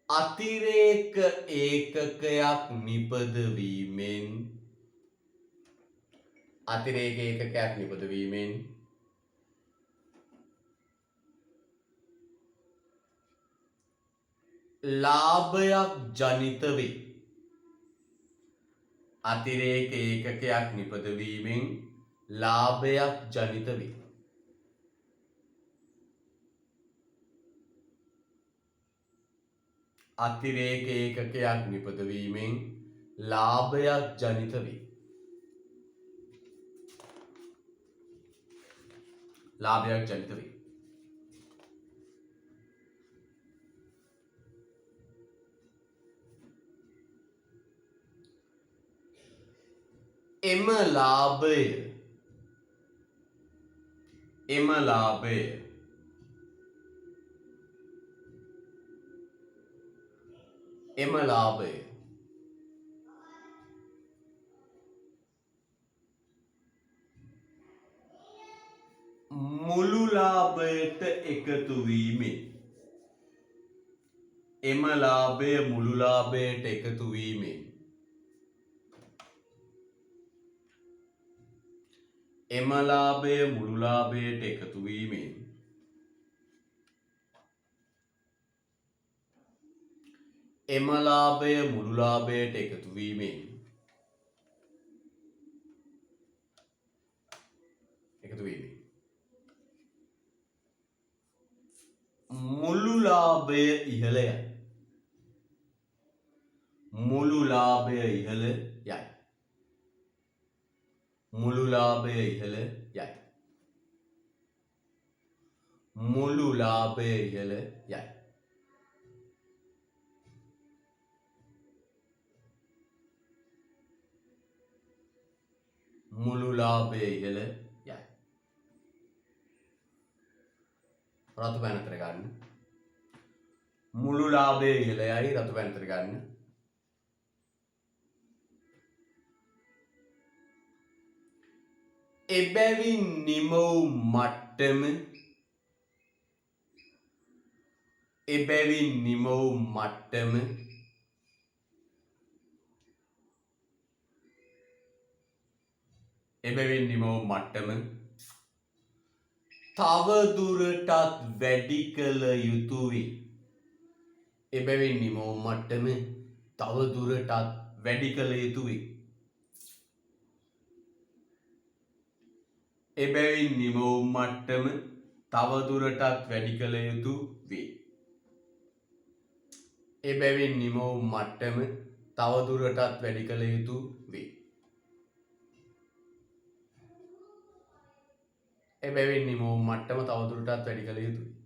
Speaker 1: අතිරේක ඒකකයක් නිපදවීමෙන් ලාභයක් ජනිත වේ. අතිරේක ඒකකයක් නිපදවීමෙන් ලාභයක් ජනිත වේ. අතිරේක ඒකකයක් නිපදවීමෙන් ලාභයක් ජනිත වේ. ලාභයක් ජනිත වේ. එම ලාභය මුළු ලාභයට එකතු වීමෙන් එම ලාභය මුළු ලාභයට එකතු වීමෙන් එම ලාභය මුළු ලාභයට එකතු වීමෙන් එම ලාභය මුළු ලාභයට එකතු වීමෙන් මුළු ලාභය ඉහළ යයි. මුළු ලාභය ඉහළ යයි. මුළු ලාභය ඉහළ යයි. මුළු ලාභය ඉහළ යයි. මුළු ලාභය ඉහළ යයි. රතු පැනතර ගන්න. මුළු ලාභය ඉහළ යයි රතු පැනතර ගන්න. එබැවින් නිම වූ මට්ටම එබැවින් නිම වූ මට්ටම එබැවින් නිම වූ මට්ටම තව දුරටත් වැඩි කළ යුතුයි. එබැවින් නිම වූ මට්ටම තව දුරටත් වැඩි කළ යුතුයි. එබැවින් නිම වූ මට්ටම තව දුරටත් වැඩි කළ යුතු වේ. එබැවින් නිම වූ මට්ටම තව දුරටත් වැඩි කළ යුතු වේ. එබැවින් නිම වූ මට්ටම තව දුරටත් වැඩි කළ යුතුයි.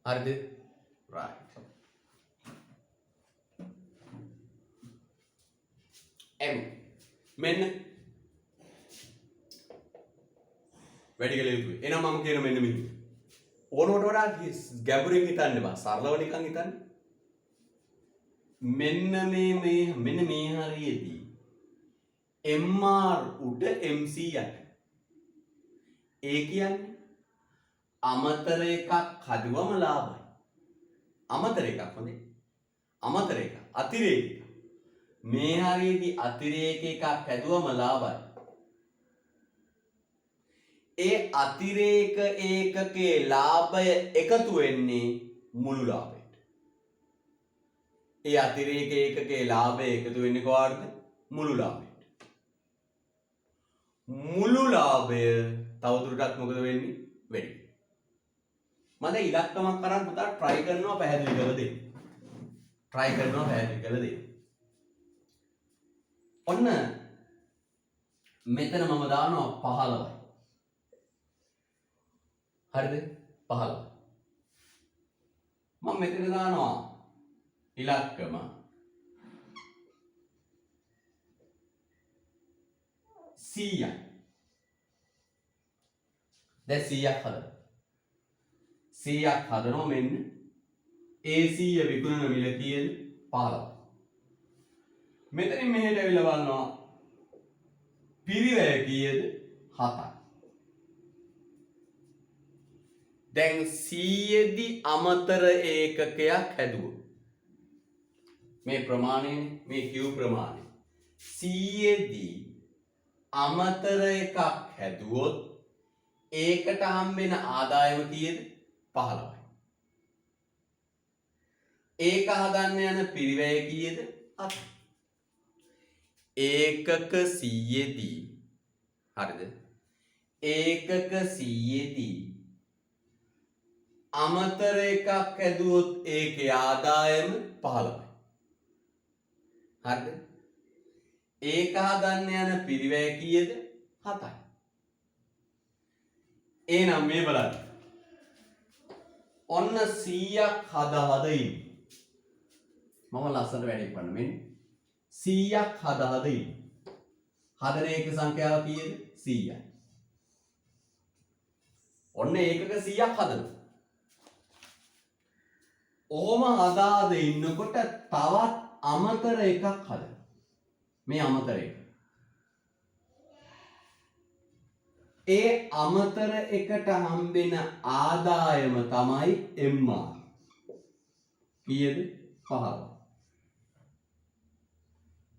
Speaker 1: හරිද? right. M මෙන්න වැඩි කළ යුතුයි. එහෙනම් මම කියන මෙන්න මෙහෙම. ඕනවට වඩා ගැඹුරින් හිතන්න බා. සරලව නිකන් හිතන්න. මෙන්න මේ හරියේදී MR උඩ MC යට. ඒ කියන්නේ අමතර එකක් හදුවම ලාභයි. අමතර එකක් හොඳේ. අමතර එකක් අතිරේක. මේ හරියේදී අතිරේක එකක් හැදුවම ලාභයි. ඒ අතිරේක ඒකකේ ලාභය එකතු වෙන්නේ මුළු ලාභයට. ඒ අතිරේක ඒකකේ ලාභය එකතු වෙන්නේ කොහාටද? මුළු ලාභයට. මුළු ලාභය තවදුරටත් මොකද වෙන්නේ? වැඩි. මම දැන් ඉලක්කමක් කරන් පුතා try කරනවා පැහැදිලි කරලා දෙන්න. ඔන්න මෙතන මම දානවා 15යි. හරිද? 15. මම මෙතන දානවා ඉලක්කම 100යි. දැන් 100ක් හදනවා. 100ක් හදනවා මෙන්න. ඒ 100 විකුණන මිල කීයද? 15. මෙතනින් මෙහෙට ඇවිල්ලා බලනවා පිරිවැය කීයද? 7යි. දැන් 100 දී අමතර ඒකකයක් හැදුවොත් මේ ප්‍රමාණයනේ මේ Q ප්‍රමාණය 100 දී අමතර එකක් හැදුවොත් ඒකට හම්බෙන ආදායම කීයද? 15යි. ඒක හදන්න යන පිරිවැය කීයද? 8යි. ඒකක 100 දී හරිද? ඒකක 100 දී අමතර එකක් හැදුවොත් ඒකේ ආදායම 15යි. හරිද? ඒක හදන්න යන පිරිවැය කීයද? 7යි. එහෙනම් මේ බලන්න. ඔන්න 100ක් හද ඉන්න. මම ලස්සනට වැඩේ කරන්න මෙන්න 100ක් හද ඉන්න. හදන ඒක සංඛ්‍යාව කීයද? 100යි. ඔන්න ඒකක 100ක් හදනවා. ඕම හදාද ඉන්නකොට තවත් අමතර එකක් හදනවා. මේ අමතර එක. ඒ අමතර එකට හම්බෙන ආදායම තමයි MR. කීයද? 15.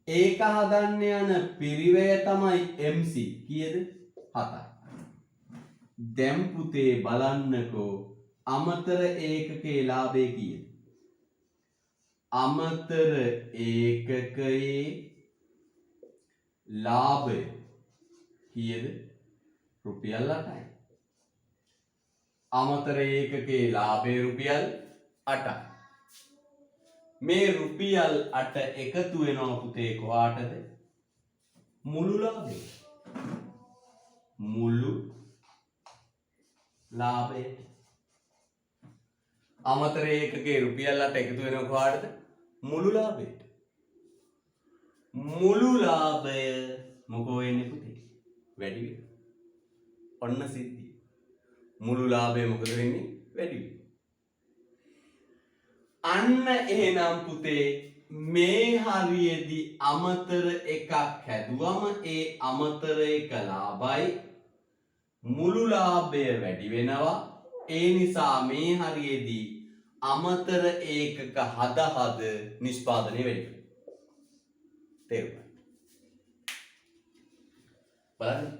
Speaker 1: ඒක හදන්න යන පිරිවැය තමයි MC. කීයද? 7යි. දැන් පුතේ බලන්නකෝ අමතර ඒකකේ ලාභය කීයද? අමතර ඒකකයේ ලාභය කීයද? රුපියල් 8යි. අමතර ඒකකයේ ලාභය රුපියල් 8යි. මේ රුපියල් 8 එකතු වෙනවා පුතේ කොහාටද? මුළු ලාභයට. මුළු ලාභයට. අමතර ඒකකයේ රුපියල් 8 එකතු වෙනවා කොහාටද? මුළු ලාභයට. මුළු ලාභය මොකෝ වෙන්නේ පුතේ? වැඩි වෙනවා. ඔන්න සිද්ධිය. මුළු ලාභය මොකද වෙන්නේ? වැඩි වෙනවා. අන්න එහෙනම් පුතේ මේ හරියේදී අමතර එකක් හැදුවම ඒ අමතර එක ලාභයි. මුළු ලාභය වැඩි වෙනවා. ඒ නිසා මේ හරියේදී අමතර ඒකක හද නිෂ්පාදනය වැඩි වෙනවා. තේරුණා? බලන්න.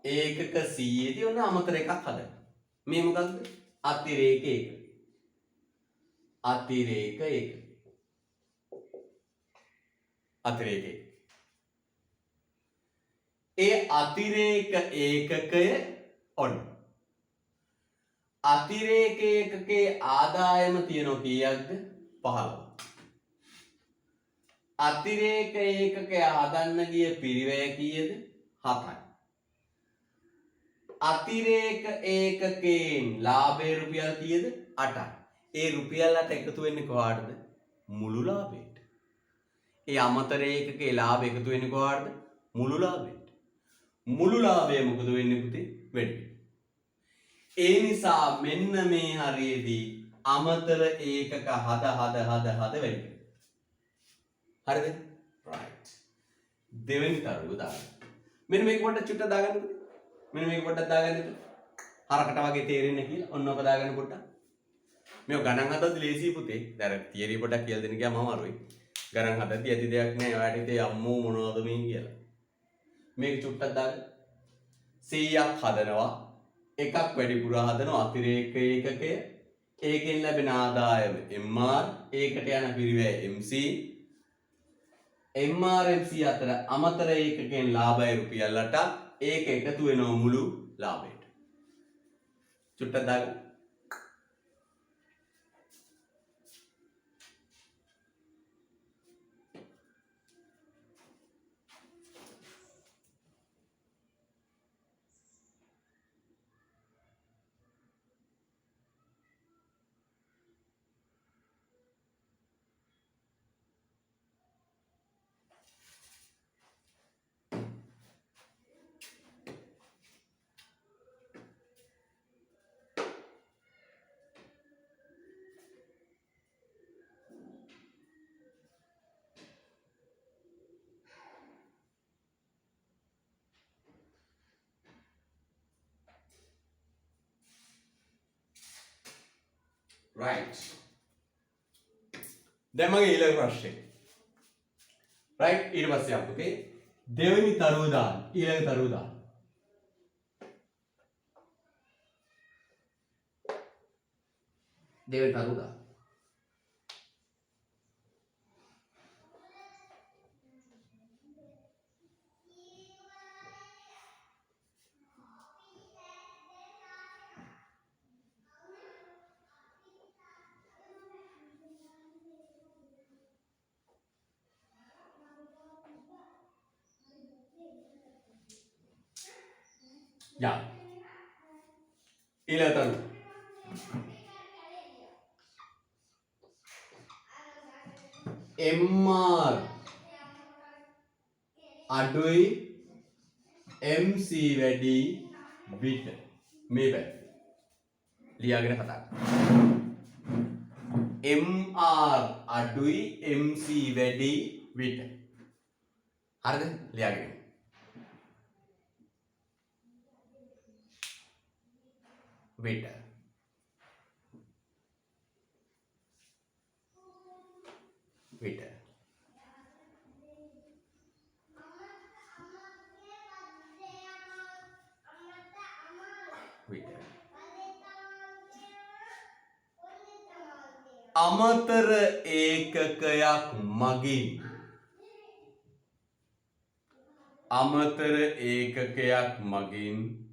Speaker 1: ඒකක 100 දී ඔන්න අමතර එකක් හදන්න. මේ මොකක්ද? අතිරේක ඒකක. අතිරේක ඒකක. අතිරේක ඒකක. ඒ අතිරේක ඒකකය ඔන්න. අතිරේක ඒකකේ ආදායම තියෙනවා කීයක්ද? 15. අතිරේක ඒකකය හදන්න ගිය පිරිවැය කීයද? 7යි. අතිරේක ඒකකයෙන් ලාභය රුපියල් කීයද? 8යි. ඒ රුපියල් 8 එකතු වෙන්නේ කොහාටද? මුළු ලාභයට. ඒ අමතර ඒකකේ ලාභය එකතු වෙන්නේ කොහාටද? මුළු ලාභයට. මුළු ලාභය මොකද වෙන්නේ පුතේ? වැඩි. ඒ නිසා මෙන්න මේ හරියේදී අමතර ඒකක හද වැඩි. හරිද? right. දෙවෙනි තරුව දාගන්න. මෙන්න මේක පොඩ්ඩක් චුට්ටක් දාගන්නකෝ. මෙන්න මේක පොඩ්ඩක් දාගන්න එතන. හරකට වගේ තේරෙන්නේ කියලා. ඔන්න ඔක දාගන්න පොඩ්ඩක්. මේ ගණන් හදද්දි ලේසියි පුතේ. දැන් තියරි පොඩ්ඩක් කියලා දෙන්න ගියාම අමාරුයි. ගණන් හදද්දි ඇති දෙයක් නෑ. ඔයාලට ඉතින් අම්මෝ මොනවද මේ කියලා. මේක චුට්ටක් දාගන්න. 100ක් හදනවා. එකක් වැඩිපුර හදනවා අතිරේක ඒකකය. ඒකෙන් ලැබෙන ආදායම MR, ඒකට යන පිරිවැය MC. MR MC අතර අමතර ඒකකෙන් ලාභය රුපියල් 8ක්. ඒක එකතු වෙනවා මුළු ලාභයට. චුට්ටක් දාගන්න. right. දැන් මගේ ඊළඟ ප්‍රශ්නේ. right ඊට පස්සේ අපි පුතේ දෙවෙනි තරුව දාන්න. ඊළඟ තරුව දාන්න. දෙවෙනි තරුව දාන්න. යා. ඊළඟ තරුව. MR අඩුයි MC වැඩි විට මේ පැත්ත ලියාගෙන කතා කරන්න. MR අඩුයි MC වැඩි විට. හරිද? ලියාගෙන. විට. විට. විට. අමතර ඒකකයක් මගින් අමතර ඒකකයක් මගින්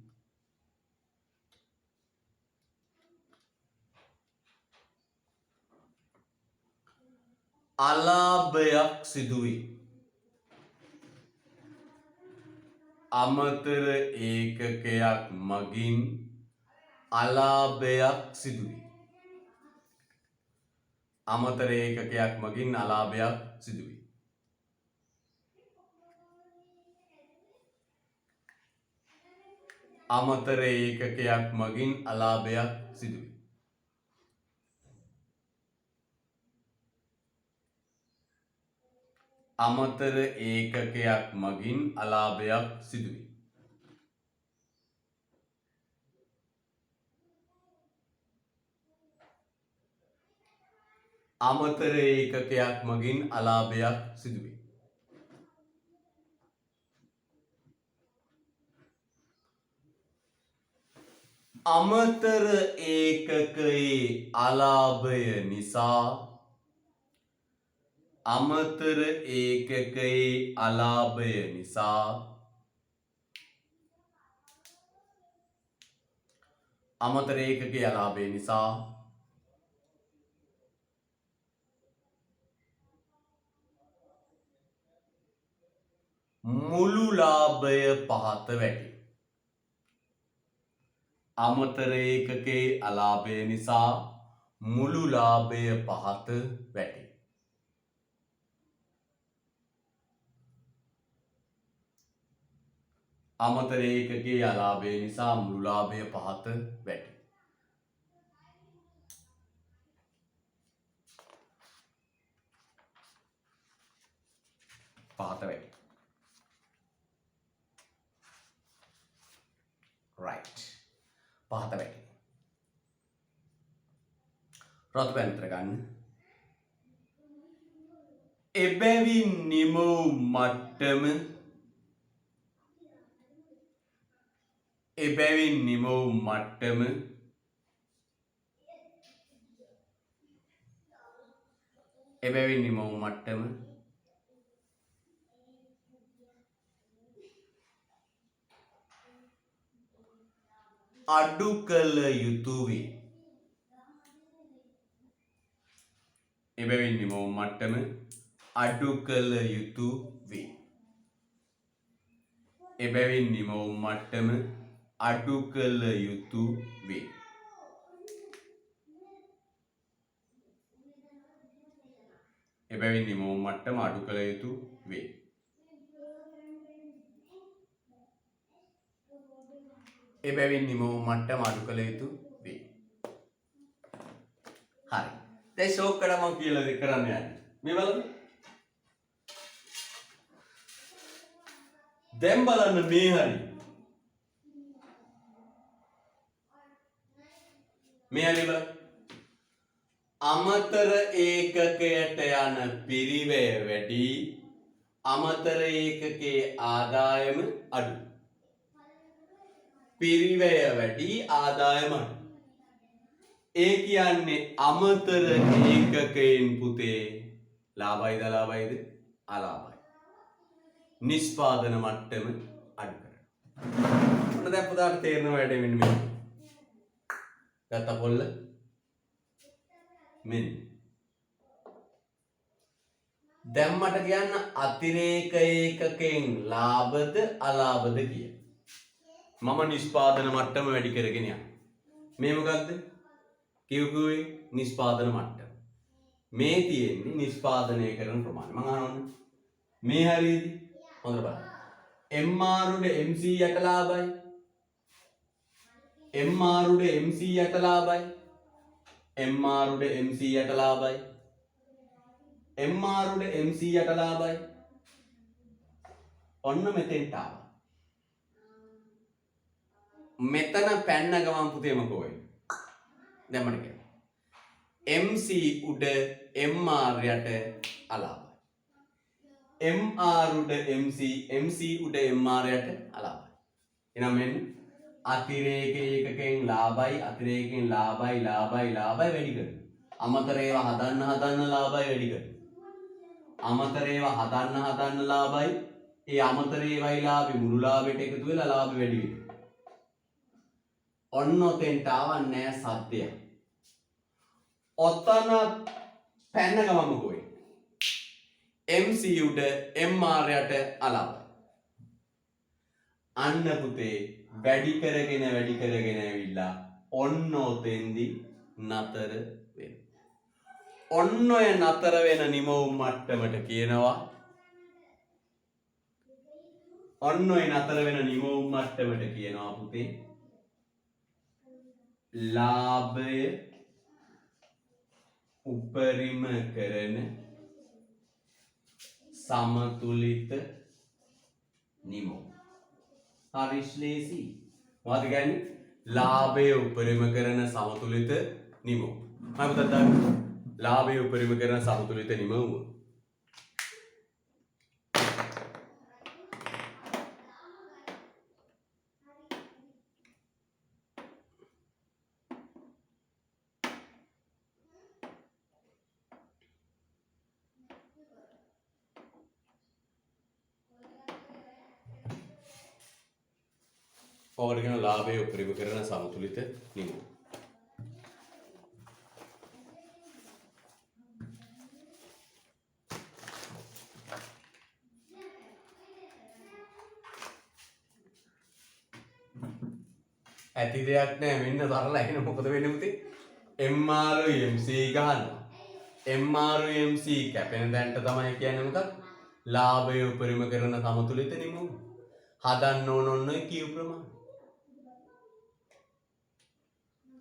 Speaker 1: අලාභයක් සිදුවේ. අමතර ඒකකයක් මගින් අලාභයක් සිදුවේ. අමතර ඒකකයක් මගින් අලාභයක් සිදුවේ. අමතර ඒකකයක් මගින් අලාභයක් සිදුවේ. අමතර ඒකකයක් මගින් අලාභයක් සිදුවේ. අමතර ඒකකයක් මගින් අලාභයක් සිදුවේ. අමතර ඒකකයේ අලාභය නිසා අමතර ඒකකයේ අලාභය නිසා අමතර ඒකකයේ අලාභය නිසා මුළු ලාභය පහත වැටේ. අමතර ඒකකයේ අලාභය නිසා මුළු ලාභය පහත වැටේ. අමතර ඒකකයේ අලාභය නිසා මුළු ලාභය පහත වැටේ. පහත වැඩි. right පහත වැඩි. රතු පැන්තර ගන්න. එබැවින් නිම වූ මට්ටම එබැවින් නිම වූ මට්ටම එබැවින් නිම වූ මට්ටම අඩු කළ යුතු වේ. එබැවින් නිම වූ මට්ටම අඩු කළ යුතු වේ. එබැවින් නිම වූ මට්ටම අඩු කළ යුතු වේ. එබැවින් නිම වූ මට්ටම අඩු කළ යුතු වේ. එබැවින් නිම වූ මට්ටම අඩු කළ යුතු වේ. හරි. දැන් ෂෝක් කරා මම කියලා කරන්න යන්නේ. මේ බලන්න. දැන් බලන්න මේ හරි. මේ හරි බලන්න. අමතර ඒකකයට යන පිරිවැය වැඩි, අමතර ඒකකයේ ආදායම අඩු. පිරිවැය වැඩි, ආදායම අඩු. ඒ කියන්නේ අමතර ඒකකයෙන් පුතේ ලාභයිද අලාභයිද? අලාභයි. නිෂ්පාදන මට්ටම අඩු කරනවා. ඔන්න දැන් පුතාට තේරෙනවා වැඩේ මෙන්න මේ. ගත්ත පොල්ල මෙන්න. දැන් මට කියන්න අතිරේක ඒකකයෙන් ලාභද අලාභද කියලා. මම නිෂ්පාදන මට්ටම වැඩි කරගෙන යනවා. මේ මොකක්ද? කිව්වේ නිෂ්පාදන මට්ටම. මේ තියෙන්නේ නිෂ්පාදනය කරන ප්‍රමාණය. මම අහනවා මේ හරියද? හොඳට බලන්න. MR උඩ MC යට ලාභයි. MR උඩ MC යට ලාභයි. MR උඩ MC යට ලාභයි. MR උඩ MC යට ලාභයි. ඔන්න මෙතෙන්ට ආවා. මෙතන පැන්න ගමන් පුතේ මොකෝ වෙන්නේ? දැන් මට කියන්න. MC උඩ MR යට අලාභයි. MR උඩ MC, MC උඩ MR යට අලාභයි. එහෙනම් මෙන්න අතිරේක ඒකකයෙන් ලාභයි, අතිරේකයෙන් ලාභයි වැඩි කරනවා. අමතර ඒවා හදන්න ලාභයි වැඩි කරනවා. අමතර ඒවා හදන්න ලාභයි, ඒ අමතර ඒවායි ලාභي මුළු ලාභයට එකතු වෙලා ලාභ වැඩි වෙනවා. ඔන්න ඔතෙන්ට ආවන්නේ සත්‍යය. ඔතන පැන්න ගමම කොයි. MC උඩ MR යට අලාභයි. අන්න පුතේ වැඩි කරගෙන ඇවිල්ලා ඔන්න ඔතෙන්දි නතර වෙනවා. ඔන්න ඔය නතර වෙන නිම වූ මට්ටමට කියනවා. ඔන්න ඔය නතර වෙන නිම වූ මට්ටමට කියනවා පුතේ ලාභය උපරිම කරන සමතුලිත නිමෝ. හරි ශ්ලේසි. මොකද කියන්නේ? ලාභය උපරිම කරන සමතුලිත නිමෝ. මම පුතත් ලාභය උපරිම කරන සමතුලිත නිමෝ. ඔකට කියන ලාභය උපරිම කරන සමතුලිත නිමෝ. ඇති දෙයක් නෑ මෙන්න තරලා එහෙනම් මොකද වෙන්නේ පුතේ? MR MC ගන්නවා. MR MC කැපෙන දැන්ට තමයි කියන්නේ මොකක්ද? ලාභය උපරිම කරන සමතුලිත නිමෝ. හදන්න ඕන ඔන්න ඔය කියු ප්‍රමාණය.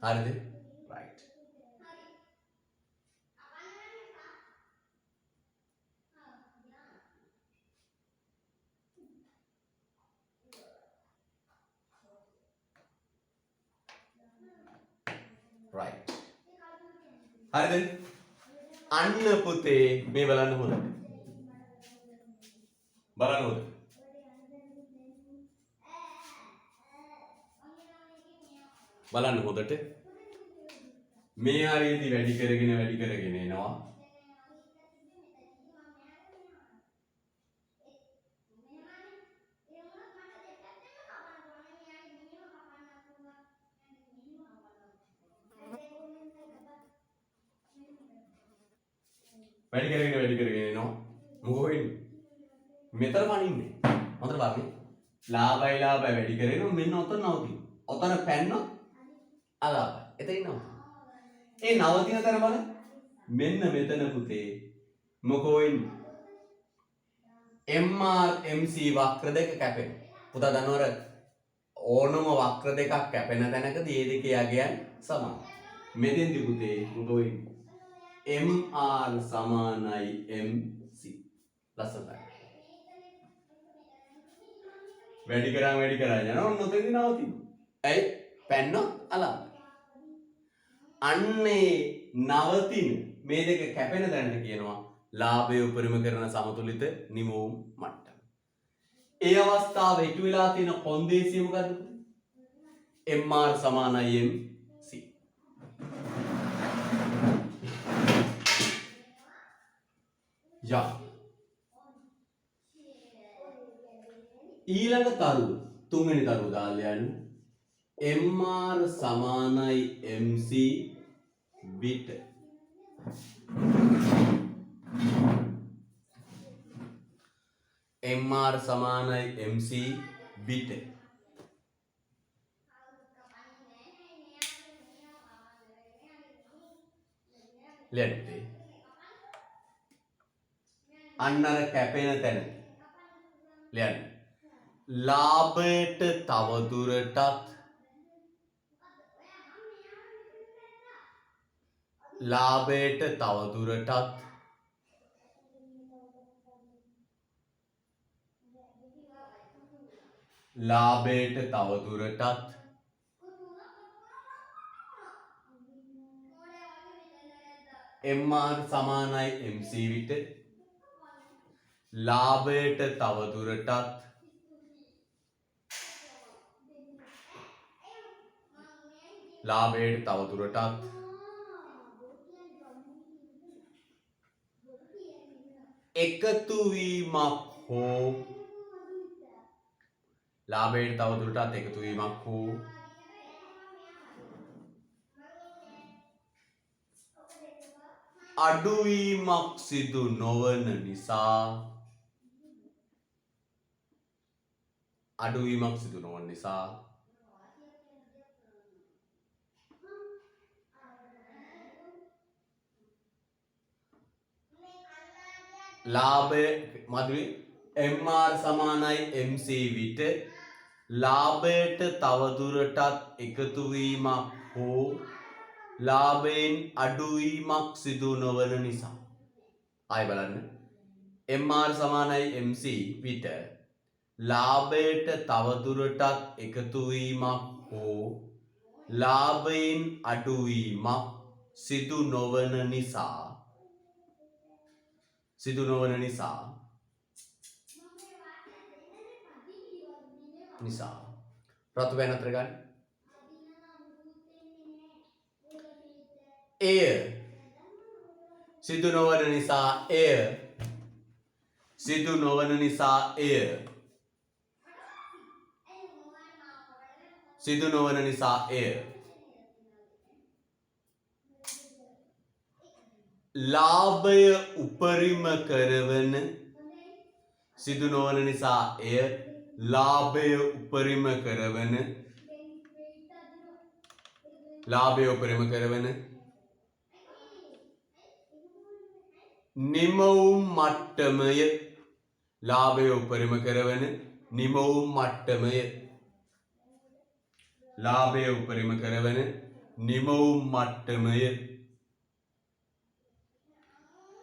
Speaker 1: හරිද? right. හරිද? අන්න පුතේ මේ බලන්න හොඳට. බලන්න හොඳට. බලන්න හොඳට. මේ හරියදී වැඩි කරගෙන එනවා. වැඩි කරගෙන එනවා. මොකෝ වෙන්නේ? මෙතන පනින්නේ. හොඳට බලන්න. ලාභයි වැඩි කරගෙන මෙන්න ඔතන නවතින. ඔතන පැන්නොත් අලාභයි. එතන නවතින. ඒ නවතින තැන බලන්න. මෙන්න මෙතන පුතේ මොකෝ වෙන්නේ? MR MC වක්‍ර දෙක කැපෙනවා. පුතා දන්නවද? ඕනම වක්‍ර දෙකක් කැපෙන තැනකදී මේ දෙකේ යගයන් සමානයි. මෙතෙන්දි පුතේ මොකෝ වෙන්නේ? MR සමානයි MC. ලස්සනයි. වැඩි කරා යනවා නොතෙන්දි නවතිනවා. ඇයි? පැන්න අලාභයි. අන්නේ නවතින මේ දෙක කැපෙන තැනට කියනවා ලාභය උපරිම කරන සමතුලිත නිමවුම් මට්ටම. ඒ අවස්ථාවේ ඉටු වෙලා තියෙන කොන්දේසිය මොකද්ද? MR සමානයි MC. යා ඊළඟ තරුව තුන්වෙනි තරුව දාලා යන්න. MR සමානයි MC බිට. MR සමානයි MC බිට. ලියන්නේ අන්න අර කැපෙන තැන ලියන්න. ලාභයට තවදුරටත් ලාභයට තවදුරටත් MR සමානයි MC විට ලාභයට තවදුරටත් එකතු වීමක් හෝ අඩුවීමක් සිදු නොවන නිසා ලාභය මధుරි MR සමානයි MC විට ලාභයට තවදුරටත් එකතු වීමක් හෝ ලාභයෙන් අඩුවීමක් සිදු නොවන නිසා. ආයෙ බලන්න. MR සමානයි MC විට ලාභයට තවදුරටත් එකතු වීමක් හෝ ලාභයෙන් අඩුවීමක් සිදු නොවන නිසා ප්‍රතිපයන අතර ගන්න. එය සිදු නොවන නිසා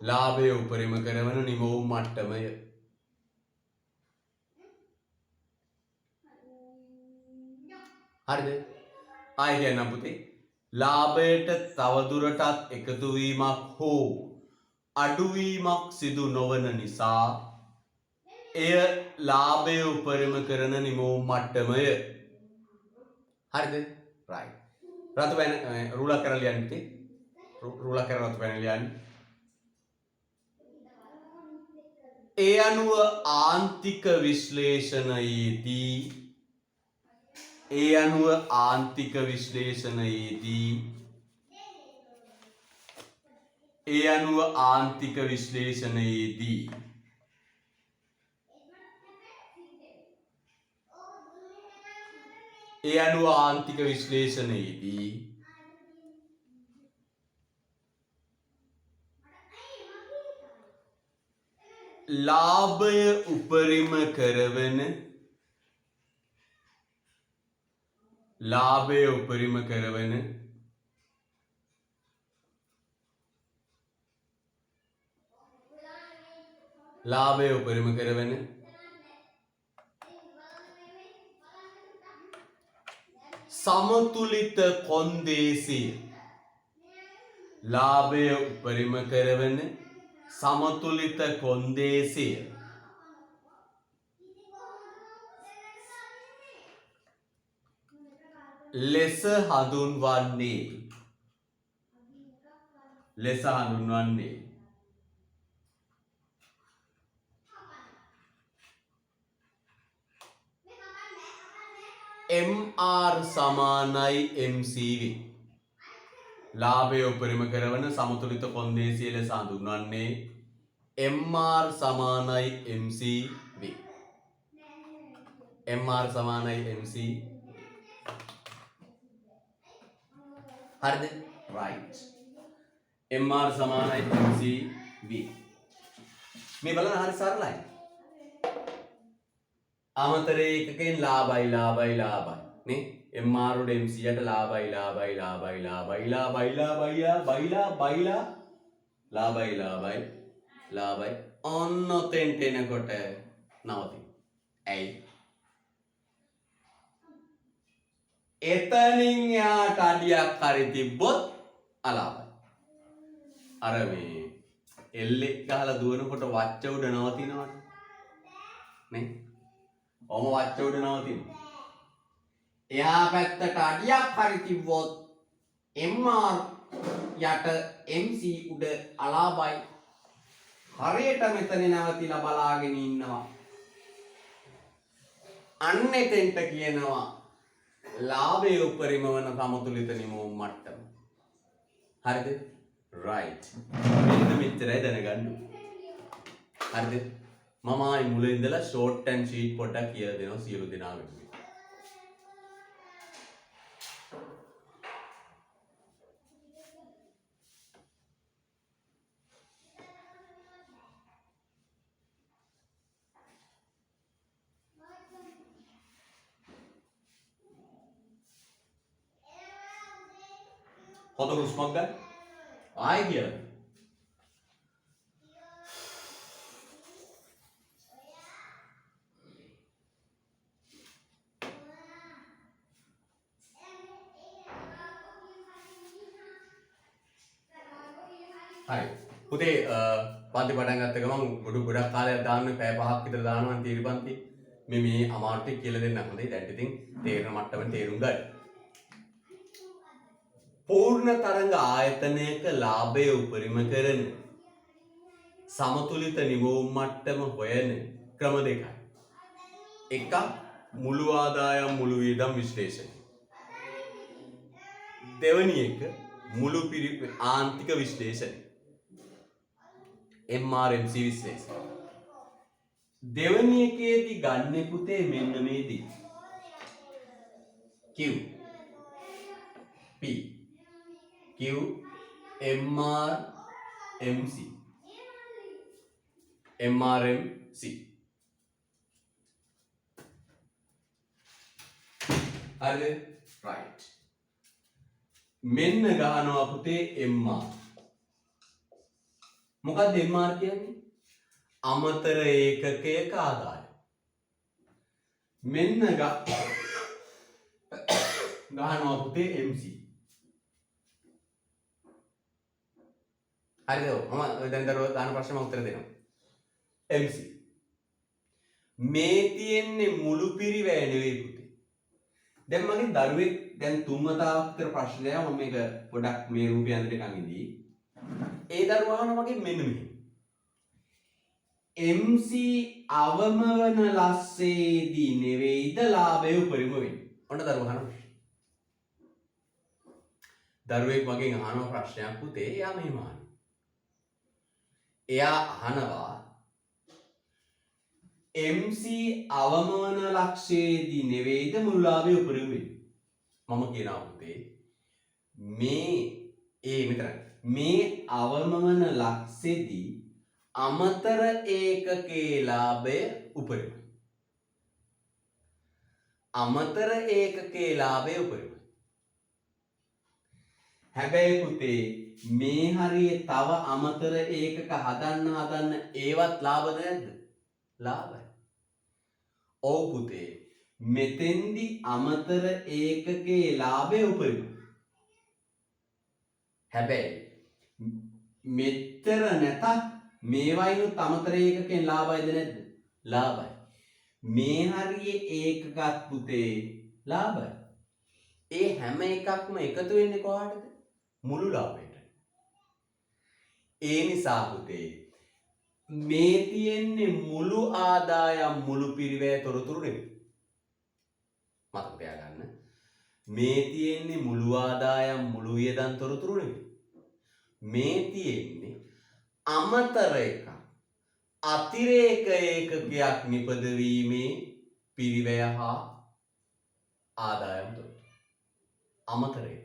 Speaker 1: ලාභය උපරිම කරවන නිමවුම් මට්ටමය හරිද? ආයෙ කියන්නම් පුතේ. ලාභයට තවදුරටත් එකතු වීමක් හෝ අඩුවීමක් සිදු නොවන නිසා එය ලාභය උපරිම කරන නිමවුම් මට්ටමය. හරිද? right. රතු පැන රූලක් කරලා ලියන්න ඉතින්. රූලක් කරලා රතු පැන ලියන්න. ඒ අනුව ආන්තික විශ්ලේෂණයේදී ආන්තික විශ්ලේෂණයේදී ලාභය උපරිම කරවන සමතුලිත කොන්දේසිය ලෙස හඳුන්වන්නේ MR සමානයි MC වේ. ලාභය උපරිම කරවන සමතුලිත කොන්දේසිය ලෙස හඳුන්වන්නේ MR සමානයි MC වේ. MR සමානයි MC. හරිද? right. MR සමානයි MC වේ. මේ බලන්න හරි සරලයි. අමතර ඒකකෙන් ලාභයි නේ MR උඩ MC යට ලාභයි ඔන්න ඔතෙන්ට එනකොට නවතින. ඇයි? එතනින් යාට අඩියක් හරි තිබ්බොත් අලාභයි. අර මේ එල්ලෙක් ගහලා දුවනකොට වච්ච උඩ නවතිනවනේ නේ. ඔම වච්ච උඩ නවතිනවා. එහා පැත්තට අඩියක් හරි තිබ්බොත් MR යට MC උඩ අලාභයි. හරියට මෙතන නැවතිලා බලාගෙන ඉන්නවා. අන්න එතෙන්ට කියනවා ලාභයේ උපරිම වන සමතුලිත නිමවුම් මට්ටම. හරිද? right. මෙන්න මෙච්චරයි දැනගන්න. හරිද? මම ආයි මුල ඉඳලා short and sheet පොඩ්ඩක් කියලා දෙනවා සියලු දෙනා වෙනුවෙන්. හොඳ හුස්මක් ගන්න. ආයි කියලා. හරි. පුතේ පන්ති පටන් ගත්ත ගමන් ගොඩක් කාලයක් දාන්න පැය 5ක් විතර දානවා නම් තීරපන්ති. මේ අමාරු ටික කියලා දෙන්න හොඳයි. දැන් ඉතින් තේරෙන මට්ටමෙන් තේරුම් ගන්න. පූර්ණ තරංග ආයතනයක ලාභය උපරිම කරන සමතුලිත නිමවුම් මට්ටම හොයන ක්‍රම දෙකයි. එකක් මුළු ආදායම් මුළු වියදම් විශ්ලේෂණය. දෙවැනි එක මුළු ආන්තික විශ්ලේෂණය. MRMC විශ්ලේෂණය. දෙවැනි එකේදී ගන්න පුතේ මෙන්න මේ දේ. Q P Q MR MC MRMC. හරිද? right. මෙන්න ගහනවා පුතේ MR. මොකක්ද MR කියන්නේ? අමතර ඒකකයක ආදායම. මෙන්න ගහනවා පුතේ MC. හරිද? මම දැන් දරුවා දාන ප්‍රශ්නෙම උත්තර දෙනවා. MC මේ තියෙන්නේ මුළු පිරිවැය නෙවෙයි පුතේ. දැන් මගේ දරුවෙක් දැන් තුන් වතාවක් විතර ප්‍රශ්න දෙනවා. මම මේක පොඩක් මේ රූපය අඳට එකන් ඉදී. ඒ දරුවා අහනවා මගේ මෙන්න මෙහෙම. MC අවම වන ලස්සේදී නෙවෙයිද ලාභය උපරිම වෙන්නේ. ඔන්න දරුවා අහනවා. දරුවෙක් මගෙන් අහන ප්‍රශ්නයක් පුතේ. එයා මෙහෙම අහනවා. එයා අහනවා MC අවම වන ලක්ෂයේදී නෙවෙයිද මුළු ලාභය උපරිම වෙන්නේ. මම කියනවා පුතේ මේ අවම වන ලක්ෂෙදී අමතර ඒකකයේ ලාභය උපරිමයි. අමතර ඒකකයේ ලාභය උපරිමයි. හැබැයි පුතේ මේ හරියේ තව අමතර ඒකක හදන්න ඒවත් ලාභද නැද්ද? ලාභයි. ඔව් පුතේ මෙතෙන්දි අමතර ඒකකයේ ලාභය උපරිමයි. හැබැයි මෙතර නැතත් මේවයිනුත් අමතර ඒකකෙන් ලාභයිද නැද්ද? ලාභයි. මේ හරියේ ඒකකත් පුතේ ලාභයි. ඒ හැම එකක්ම එකතු වෙන්නේ කොහාටද? මුළු ලාභයට. ඒ නිසා පුතේ මේ තියෙන්නේ මුළු ආදායම් මුළු පිරිවැය තොරතුරු නෙවෙයි. මතක තියාගන්න. මේ තියෙන්නේ මුළු ආදායම් මුළු වියදම් තොරතුරු නෙවෙයි. මේ තියෙන්නේ අමතර එකක්. අතිරේක ඒකකයක් නිපදවීමේ පිරිවැය හා ආදායම් තොරතුරු. අමතර එක.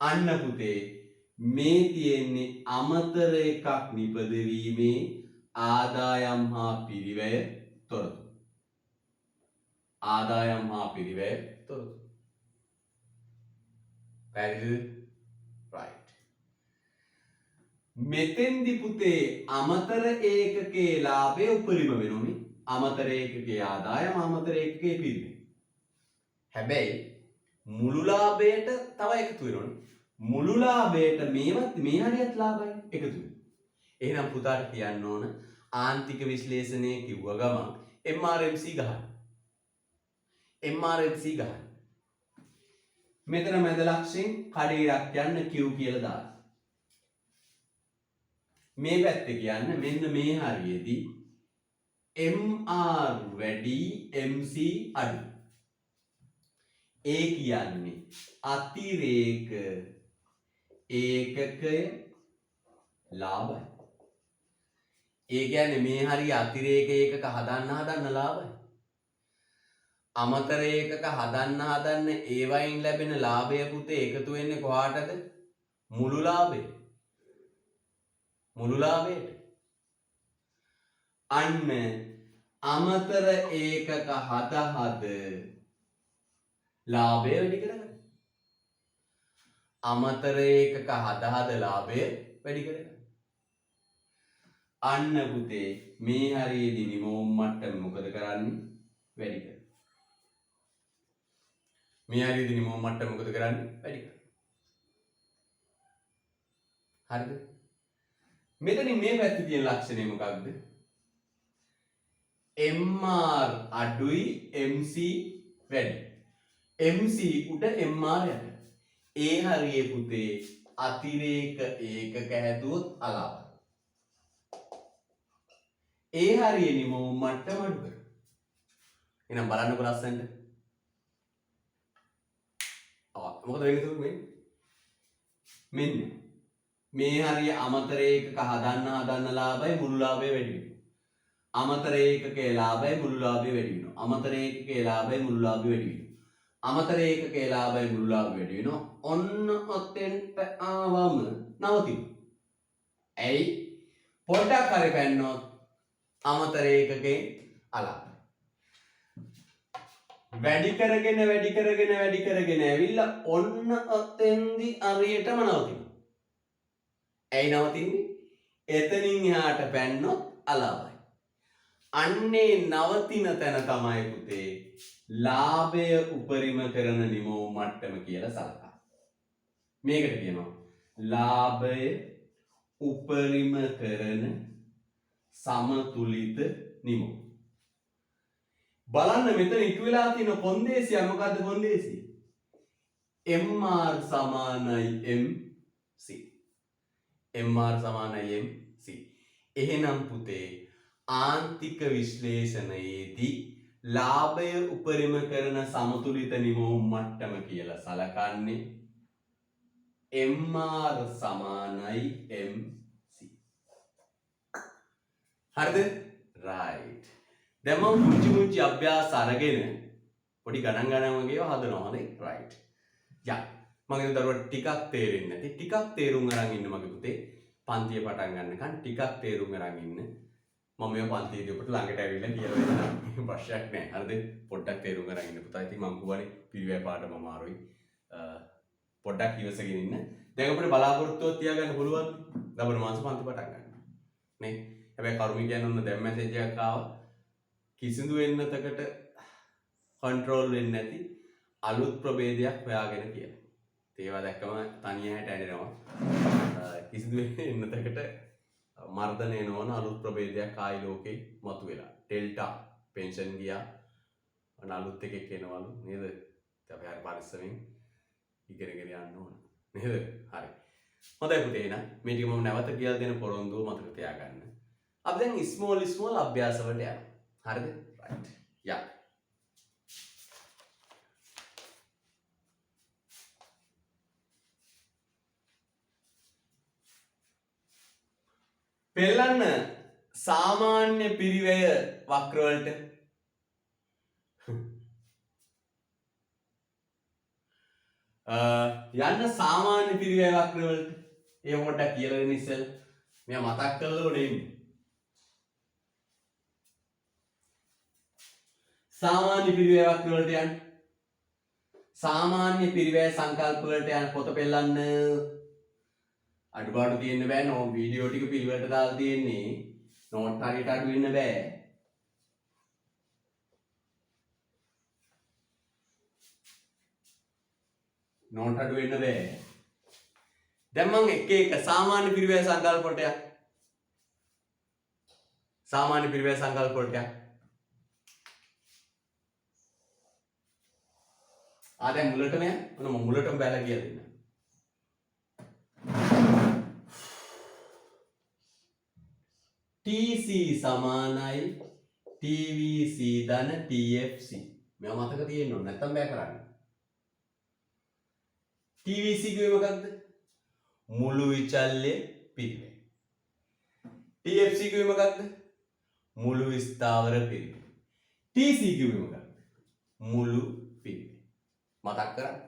Speaker 1: අන්න පුතේ මේ තියෙන්නේ අමතර එකක් නිපදවීමේ ආදායම් හා පිරිවැය තොරතුරු. ආදායම් හා පිරිවැය තොරතුරු. පැහැදිලිද? right. මෙතෙන්දි පුතේ අමතර ඒකකයේ ලාභය උපරිම වෙනෝනේ. අමතර ඒකකයේ ආදායම අමතර ඒකකයේ පිරිවැය. හැබැයි මුළු ලාභයට තව එකතු වෙනෝනේ. මුළු ලාභයට මේවත් මේ හරියත් ලාභයි එකතු වෙනවා. එහෙනම් පුතාට කියන්න ඕන ආන්තික විශ්ලේෂණය කිව්ව ගමන් MRMC ගහන්න. MRMC ගහන්න. මෙතන මැද ලක්ෂයෙන් කඩේරක් යන්න Q කියලා දාන්න. මේ පැත්තේ කියන්න මෙන්න මේ හරියේදී MR වැඩි MC අඩු. ඒ කියන්නේ අතිරේක ඒකකය ලාභයි. ඒ කියන්නේ මේ හරිය අතිරේක ඒකක හදන්න ලාභයි. අමතර ඒකක හදන්න ඒවයින් ලැබෙන ලාභය පුතේ එකතු වෙන්නේ කොහාටද? මුළු ලාභය. මුළු ලාභයට. අන්න අමතර ඒකක හද ලාභය වැඩි කරගන්න. අමතර ඒකක හද ලාභය වැඩි කරගන්න. අන්න පුතේ මේ හරියේදී නිමෝම් මට්ටම මොකද කරන්නේ? වැඩි කරගන්න. මේ හරියේදී නිමෝම් මට්ටම මොකද කරන්නේ? වැඩි කරගන්න. හරිද? මෙතනින් මේ පැත්තේ තියෙන ලක්ෂණය මොකක්ද? MR අඩුයි MC වැඩි. MC උඩ MR යට. ඒ හරියේ පුතේ අතිරේක ඒකක හැදුවොත් අලාභයි. ඒ හරියේ නිමෝම් මට්ටම අඩු කරනවා. එහෙනම් බලන්නකො ලස්සනට. මොකද වෙන්නේ මෙන්න මේ හරිය අමතර ඒකක හදන්න ලාභයි මුළු ලාභය වැඩි වෙනවා. අමතර ඒකකයේ ලාභයි මුළු ලාභය වැඩි වෙනවා. අමතර ඒකකයේ ලාභයි මුළු ලාභය වැඩි වෙනවා. අමතර ඒකකයේ ලාභයි මුළු ලාභය වැඩි වෙනවා. ඔන්න ඔතෙන්ට ආවම නවතිනවා. ඇයි? පොඩ්ඩක් හරි පැන්නොත් අමතර ඒකකේ අලාභ වැඩි කරගෙන ඇවිල්ලා ඔන්න ඔතෙන්දි අරියටම නවතිනවා. ඇයි නවතින්නේ? එතනින් එහාට පැන්නොත් අලාභයි. අන්නේ නවතින තැන තමයි පුතේ ලාභය උපරිම කරන නිමෝම් මට්ටම කියලා සලකන්නේ. මේකට කියනවා ලාභය උපරිම කරන සමතුලිත නිමෝ. බලන්න මෙතන ඉටු වෙලා තියෙන කොන්දේසිය මොකද්ද කොන්දේසිය? MR සමානයි MC. MR සමානයි MC. එහෙනම් පුතේ ආන්තික විශ්ලේෂණයේදී ලාභය උපරිම කරන සමතුලිත නිමෝ මට්ටම කියලා සලකන්නේ MR සමානයි MC. හරිද? right. දැන් මම පුංචි අභ්‍යාස අරගෙන පොඩි ගණන් වගේ හදනවා හරි right. යා මම හිතුවා දරුවට ටිකක් තේරෙන්නේ නැති ටිකක් තේරුම් අරන් ඉන්න මගේ පුතේ පන්තිය පටන් ගන්නකන් ටිකක් තේරුම් අරන් ඉන්න මම මේ පන්තියේදී ඔබට ළඟට ඇවිල්ලා කියලා වෙනවා ප්‍රශ්නයක් නැහැ හරිද පොඩ්ඩක් තේරුම් අරන් ඉන්න පුතා ඉතින් මම කියවනේ පිළිවෙල පාඩම අමාරුයි පොඩ්ඩක් ඉවසගෙන ඉන්න දැන් අපිට බලාපොරොත්තුවක් තියාගන්න පුළුවන් ලබන මාස පන්ති පටන් ගන්න නේ හැබැයි කරුමි කියන්නේ ඔන්න දැන් මැසේජ් එකක් ආවා කිසිදු වෙන්නතකට කන්ට්‍රෝල් වෙන්නේ නැති අලුත් ප්‍රභේදයක් හොයාගෙන කියලා. ඒවා දැක්කම තනිය හැට ඇඬෙනවා. කිසිදු වෙන්නතකට මර්ධනය නොවන අලුත් ප්‍රභේදයක් ආයි ලෝකේ මතුවෙලා. ඩෙල්ටා පෙන්ෂන් ගියා. අලුත් එකක් එනවලු නේද? අපි හරි පරිස්සමෙන් ඉගෙනගෙන යන්න ඕන. නේද? හරි. හොඳයි පුතේ එහෙනම් මේ ටික මම නැවත කියලා දෙන පොරොන්දුව මතක තියාගන්න. අපි දැන් ස්මෝල් අභ්‍යාස වලට යනවා. හරිද? right. යා. පෙළන්න සාමාන්‍ය පිරිවැය වක්‍ර වලට යන්න සාමාන්‍ය පිරිවැය වක්‍ර වලට ඒ පොඩ්ඩක් කියලා දෙන්න ඉස්සෙල්ලා මෙයා මතක් කරලා ඕනේ ඉන්නේ සාමාන්‍ය පිරිවැය වක්‍ර වලට යන්න සාමාන්‍ය පිරිවැය සංකල්ප වලට යන පොත පෙළන්න අඩුපාඩු තියෙන්න බෑ නෝ වීඩියෝ ටික පිළිවෙලට දාලා තියෙන්නේ නෝට් හරියට අඩු වෙන්න බෑ නෝට් අඩු වෙන්න බෑ දැන් මම එක සාමාන්‍ය පිරිවැය සංකල්ප වලට යක් සාමාන්‍ය පිරිවැය සංකල්ප වලට යක් දැන් මුලටම යන්න ඔන්න මුලටම බැලලා කියලා දෙන්න TC සමානයි TVC ධන TFC මේවා මතක තියෙන්න ඕනේ නැත්නම් බෑ කරන්න TVC කිව්වේ මොකක්ද මුළු විචල්්‍ය පිරිවැය TFC කිව්වේ මොකක්ද මුළු ස්ථාවර පිරිවැය TC කිව්වේ මොකක්ද මුළු පිරිවැය මතක් කරගන්න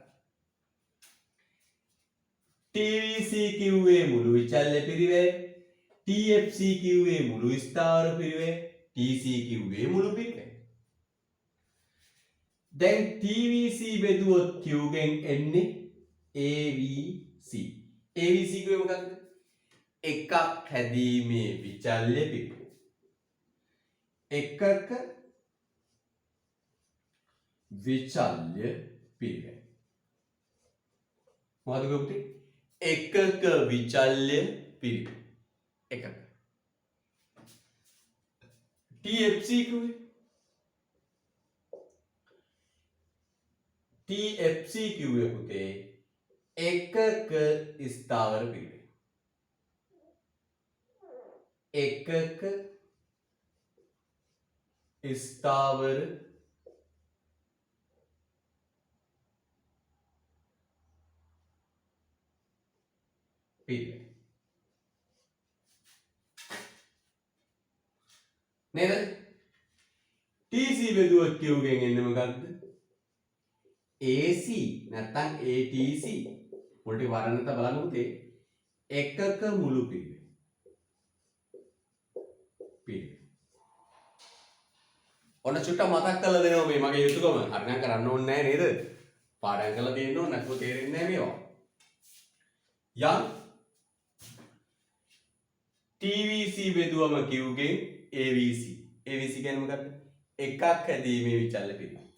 Speaker 1: TVC කිව්වේ මුළු විචල්්‍ය පිරිවැය TFC කිව්වේ මුළු ස්ථාවර පිරිවැය TC කිව්වේ මුළු පිරිවැය දැන් TVC බෙදුවොත් Q ගෙන් එන්නේ AVC AVC කිව්වේ මොකක්ද එකක් හැදීමේ විචල්්‍ය පිරිවැය එකක විචල්්‍ය පිරිවැය මොකද ගොප්ටි එකක විචල්්‍ය පිරිවැය එකක TFC කිව්වේ TFC කිව්වේ පුතේ එකක ස්ථාවර පිරිවැය එකක ස්ථාවර පිරිවැය නේද TC බෙදුවත් Q ගෙන් එන්නේ මොකක්ද AC නැත්නම් ATC පොඩි වරණත බලන්න පුතේ එකක මුළු පිරිවැය ඔන්න චුට්ටක් මතක් කරලා දෙනවා මේ මගේ යුතුයකම හරිනම් කරන්න ඕනේ නැහැ නේද පාඩම් කරලා තියෙන්න ඕනේ නැත්නම් තේරෙන්නේ නැහැ මේවා යම් TVC බෙදුවම Q ගෙන් AVC AVC කියන්නේ මොකක්ද එකක් හැදීමේ විචල්්‍ය පිරිවැය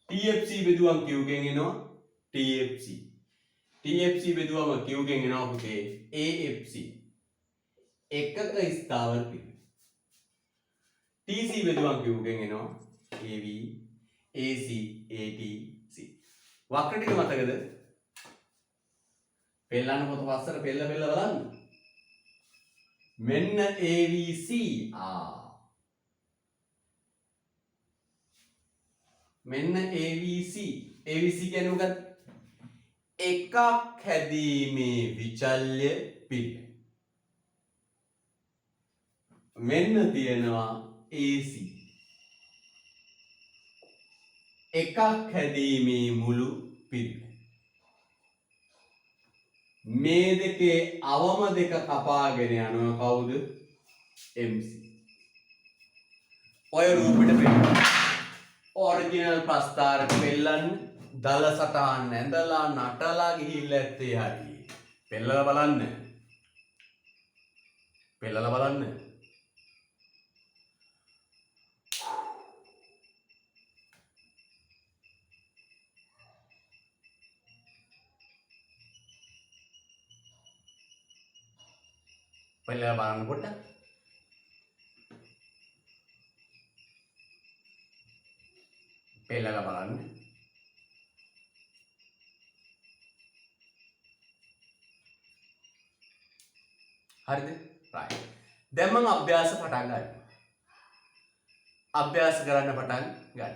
Speaker 1: TFC බෙදුවම Q ගෙන් එනවා TFC TFC බෙදුවම Q ගෙන් එනවා පුතේ AFC එකක ස්ථාවර පිළිවෙල. TC බෙදුවම Q ගෙන් එනවා AV AC ATC. වක්‍ර ටික මතකද? පෙළන්න පොත පස්සට පෙළ බලන්න. මෙන්න AVC මෙන්න AVC කියන්නේ මොකක්ද? එකක් හැදීමේ විචල්්‍ය පිළිවෙල. මෙන්න තියෙනවා AC එකක් හැදීමේ මුළු පිළිවෙල. මේ දෙකේ අවම දෙක කපාගෙන යනවා කවුද? MC. ඔය රූපෙට පෙන්නන ඔරිජිනල් ප්‍රස්ථාරක පෙල්ලන්න දල සටහන් ඇඳලා නටලා ගිහිල්ලා ඇත්තේ හරි. පෙල්ලලා බලන්න. පෙල්ලලා බලන්න. පෙල්ලලා බලනකොට පෙල්ලලා බලන්න. හරිද? right. දැන් මම අභ්‍යාස පටන් ගන්නවා. අභ්‍යාස කරන්න පටන් ගන්නවා.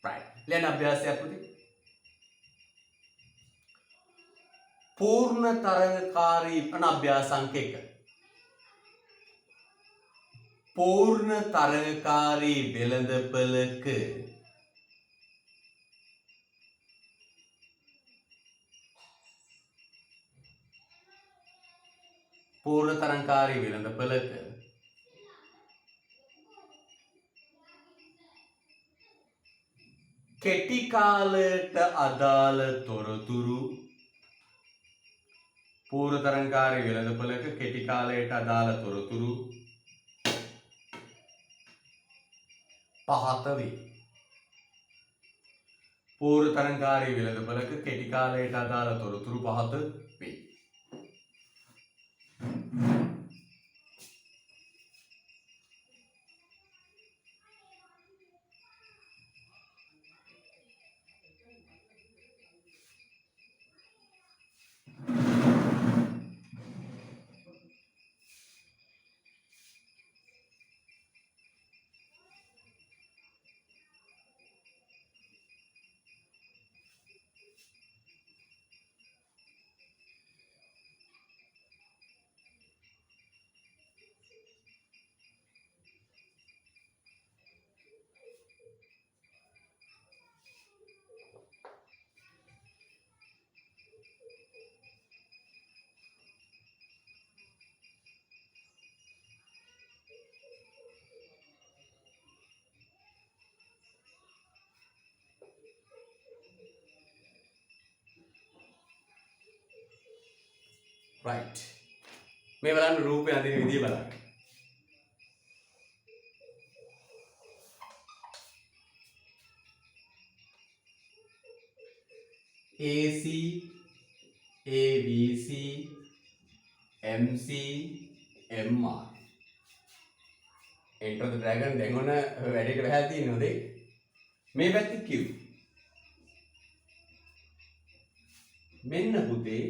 Speaker 1: right. ලියන අභ්‍යාසයක් පුතේ. පූර්ණ තරංගකාරී අභ්‍යාස අංක 1. පූර්ණ තරංගකාරී වෙළඳපළක පූර්ණ තරංගකාරී වෙළඳපළක කෙටි කාලයට අදාළ තොරතුරු පූර්ණ තරංගකාරී වෙළඳපළක කෙටි කාලයට අදාළ තොරතුරු පහත වේ. පූර්ණ තරංගකාරී වෙළඳපළක කෙටි කාලයට අදාළ තොරතුරු පහත වේ. right. මේ බලන්න රූපය අඳින විදිය බලන්න. AC ABC MC MR Enter the Dragon දැන් ඔන්න වැඩේට වැහැලා තියෙනවද? මේ පැත්තේ Q. මෙන්න පුතේ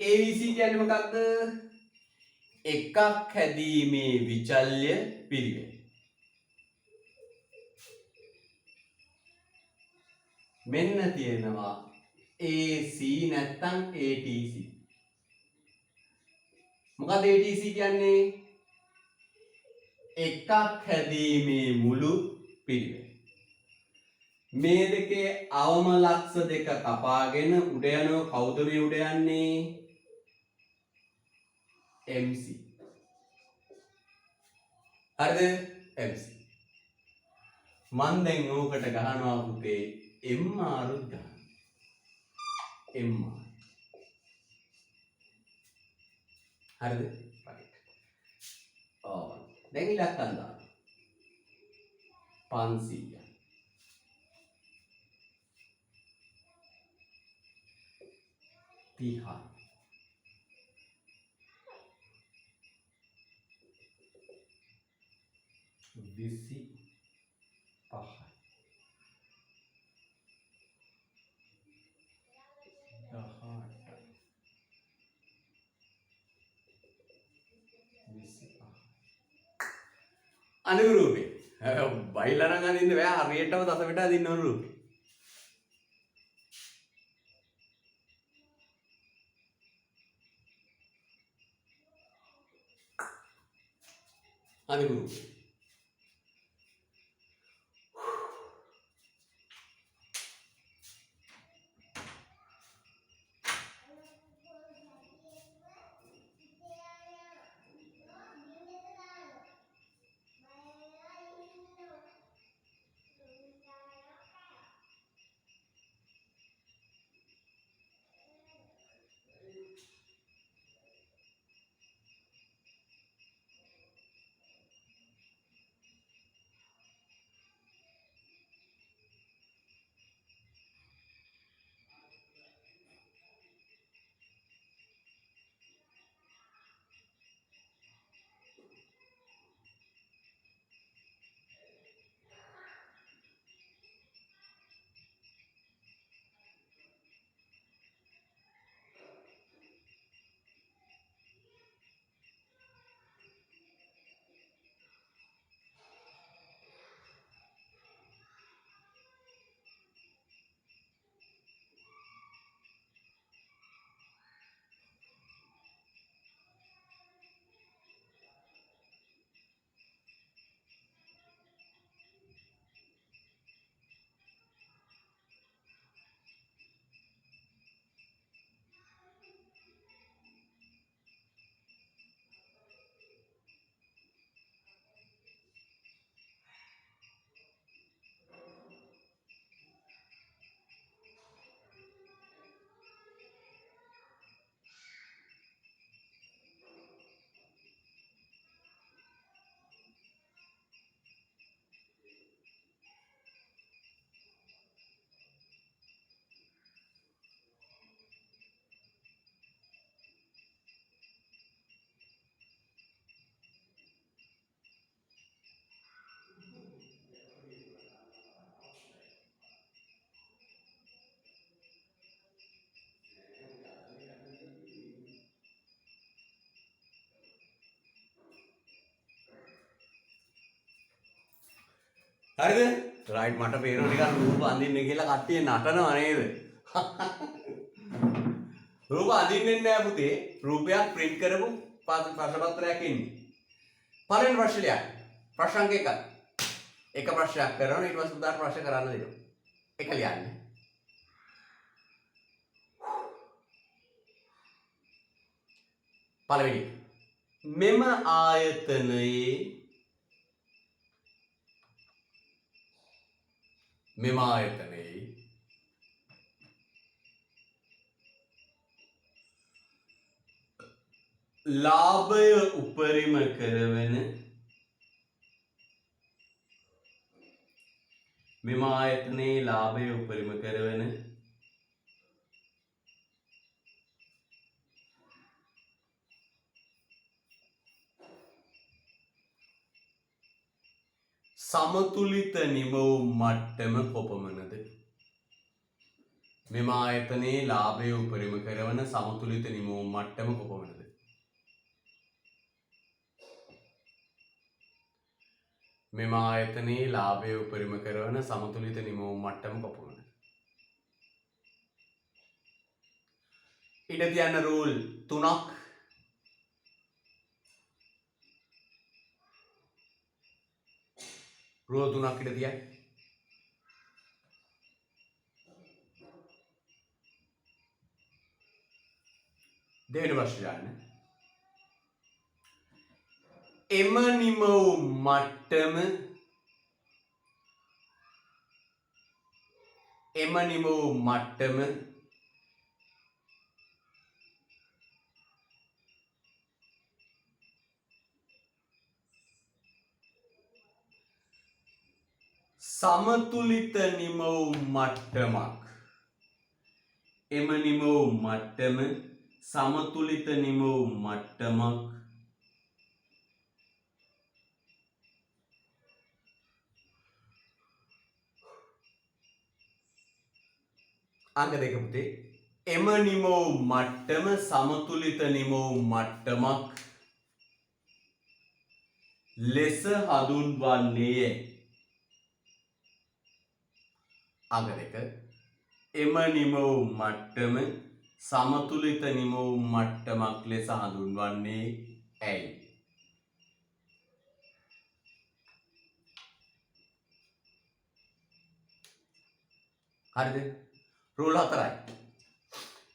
Speaker 1: ABC කියන්නේ මොකක්ද? එකක් හැදීමේ විචල්්‍ය පිළිවෙල. මෙන්න තියෙනවා AC නැත්තම් ATC. මොකද ATC කියන්නේ? එකක් හැදීමේ මුළු පිළිවෙල. මේ දෙකේ අවම ලක්ෂ දෙක කපාගෙන උඩ යනවා කවුද මේ උඩ යන්නේ? MC. හරිද? MC. මන් දැන් ඕකට ගහනවා පුතේ MR උත් ගන්න. MR. හරිද? right. දැන් ඉලක්කම් දාන්න. 500. 30. 25. 18. අනික රූපේ. බයිලා නම් අදින්න බෑ හරියටම දසමිට අදින්න ඕන රූපේ. අනික රූපේ. හරිද? රයිට් මට පේනවා නිකන් රූප අඳින්න කියලා කට්ටිය නටනවා නේද? රූප අඳින්නේ නැහැ පුතේ. රූපයක් print කරපු ප්‍රශ්න පත්‍රයක් එන්නේ. පළවෙනි ප්‍රශ්නේ ලියන්න. ප්‍රශ්න අංක 1. එක ප්‍රශ්නයක් කරනවා ඊට පස්සේ උදාහරණ ප්‍රශ්න කරන්න දෙනවා. එක ලියන්න. පළවෙනි. මෙම ආයතනයේ ලාභය උපරිම කරවන සමතුලිත නිමවුම් මට්ටම කොපමණද? මෙම ආයතනයේ ලාභය උපරිම කරවන සමතුලිත නිමවුම් මට්ටම කොපමණද? මෙම ආයතනයේ ලාභය උපරිම කරවන සමතුලිත නිමවුම් මට්ටම කොපමණද? ඉඩ තියන්න රූල් 3ක්. රූල් 3ක් ඉඩ තියන්න. දෙවෙනි ප්‍රශ්නේ ගන්න. එම නිමවුම් මට්ටම සමතුලිත නිම වූ මට්ටමක්. එම නිම වූ මට්ටම සමතුලිත නිම වූ මට්ටමක් අංක දෙක පුතේ. එම නිම වූ මට්ටම සමතුලිත නිම වූ මට්ටමක් ලෙස හඳුන්වන්නේය. අංක දෙක. එම නිම වූ මට්ටම සමතුලිත නිම වූ මට්ටමක් ලෙස හඳුන්වන්නේ ඇයි? හරිද? රූල් 4යි.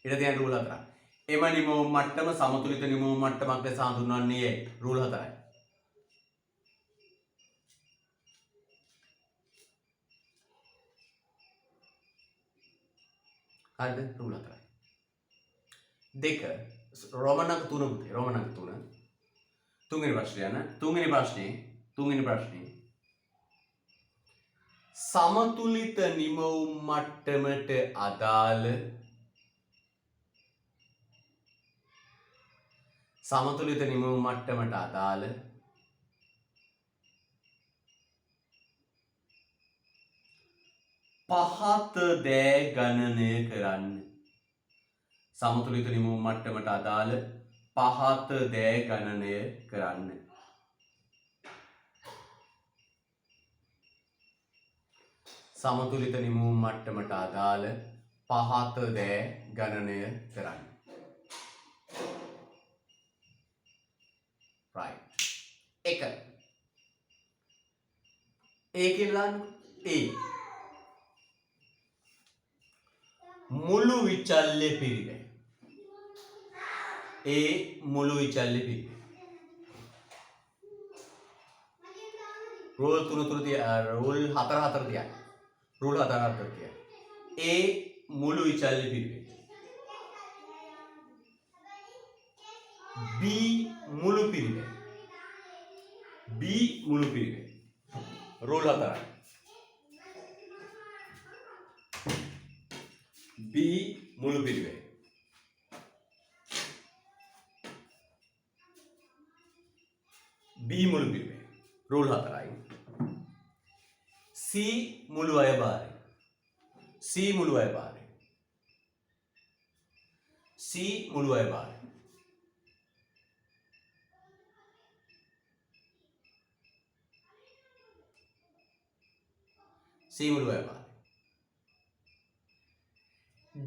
Speaker 1: ඊට තියෙන රූල් 4යි. එම නිම වූ මට්ටම සමතුලිත නිම වූ මට්ටමක් ලෙස හඳුන්වන්නේ ඇයි? රූල් 4යි. හරිද? රූල් 4යි. දෙක රෝමන් අංක 3 පුතේ. රෝමන් අංක 3. තුන්වෙනි ප්‍රශ්නය යන තුන්වෙනි ප්‍රශ්නේ සමතුලිත නිම වූ මට්ටමට අදාළ සමතුලිත නිම වූ මට්ටමට අදාළ පහත දෑ ගණනය කරන්න. සමතුලිත නිම වූ මට්ටමට අදාළ පහත දෑ ගණනය කරන්න. සමතුලිත නිම වූ මට්ටමට අදාළ පහත දෑ ගණනය කරන්න. right. එක. ඒකෙන් ලාන්න A. මුළු විචල්්‍ය පිරිවැය. A මුළු විචල්්‍ය පිරිවැය. රූල් 3 තිය රූල් 4 තියන්න. රූල් 4 තියන්න. A මුළු විචල්්‍ය පිරිවැය. B මුළු පිරිවැය. B මුළු පිරිවැය. රූල් 4යි. B මුළු පිරිවැය. B මුළු පිරිවැය. රූල් 4යි. C මුළු අයභාරය. C මුළු අයභාරය. C මුළු අයභාරය. C මුළු අයභාරය.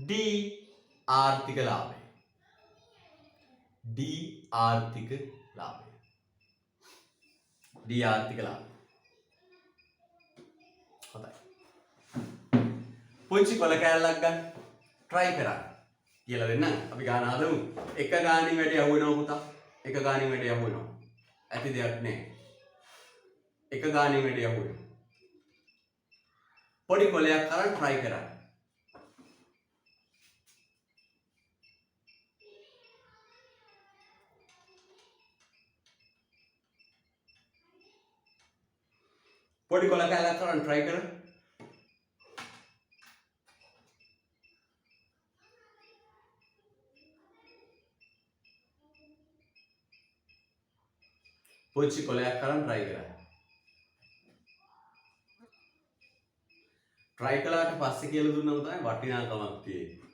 Speaker 1: D ආර්ථික ලාභය. D ආර්ථික ලාභය. D ආර්ථික ලාභය. හොඳයි. පුංචි කොල කෑල්ලක් ගන්න. try කරන්න. කියලා දෙන්න. අපි ගාන හදමු. එක ගානින් වැඩි අහුවෙනවා පුතා. එක ගානින් වැඩි අහුවෙනවා. ඇති දෙයක් නෑ. එක ගානින් වැඩි අහුවෙනවා. පොඩි කොලයක් අරන් try කරන්න. පොඩි කොල කෑල්ලක් අරන් try කරන්න. පුංචි කොලයක් අරන් try කරන්න. try කළාට පස්සේ කියලා දුන්නම තමයි වටිනාකමක් තියෙන්නේ.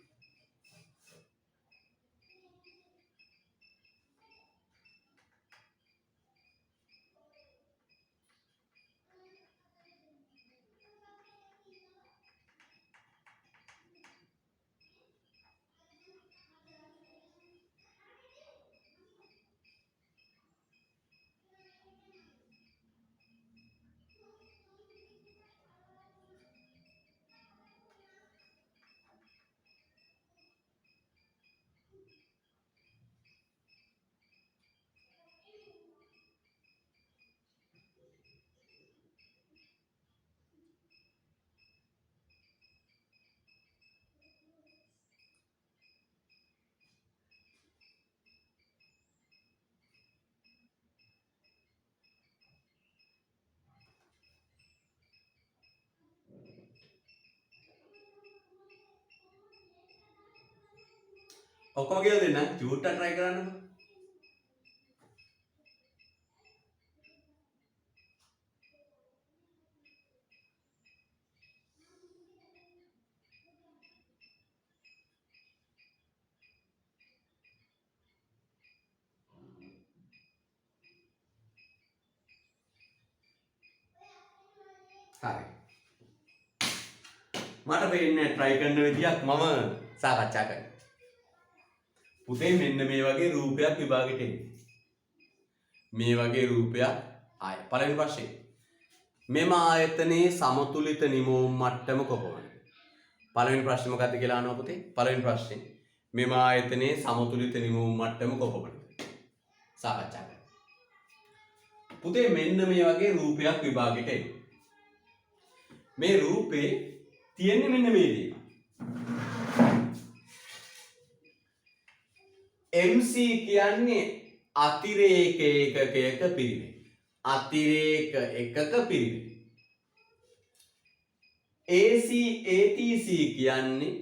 Speaker 1: ඔක්කොම කියලා දෙන්න චූට්ටක් try කරන්නකෝ. හරි. මට පේන්නේ try කරන විදියක් මම සාකච්ඡා කරනවා. පුතේ මෙන්න මේ වගේ රූපයක් විභාගෙට එන්නේ. මේ වගේ රූපයක් ආය. පළවෙනි ප්‍රශ්නේ. මෙම ආයතනයේ සමතුලිත නිමවුම් මට්ටම කොපමණද? පළවෙනි ප්‍රශ්නේ මොකක්ද කියලා අහනවා පුතේ. පළවෙනි ප්‍රශ්නේ. මෙම ආයතනයේ සමතුලිත නිමවුම් මට්ටම කොපමණද? සාකච්ඡා කරමු. පුතේ මෙන්න මේ වගේ රූපයක් විභාගෙට එන්නේ. මේ රූපේ තියෙන්නේ මෙන්න මේ දේ. MC කියන්නේ අතිරේක ඒකකයක පිරිවෙන්. අතිරේක එකක පිරිවෙන්. AC ATC කියන්නේ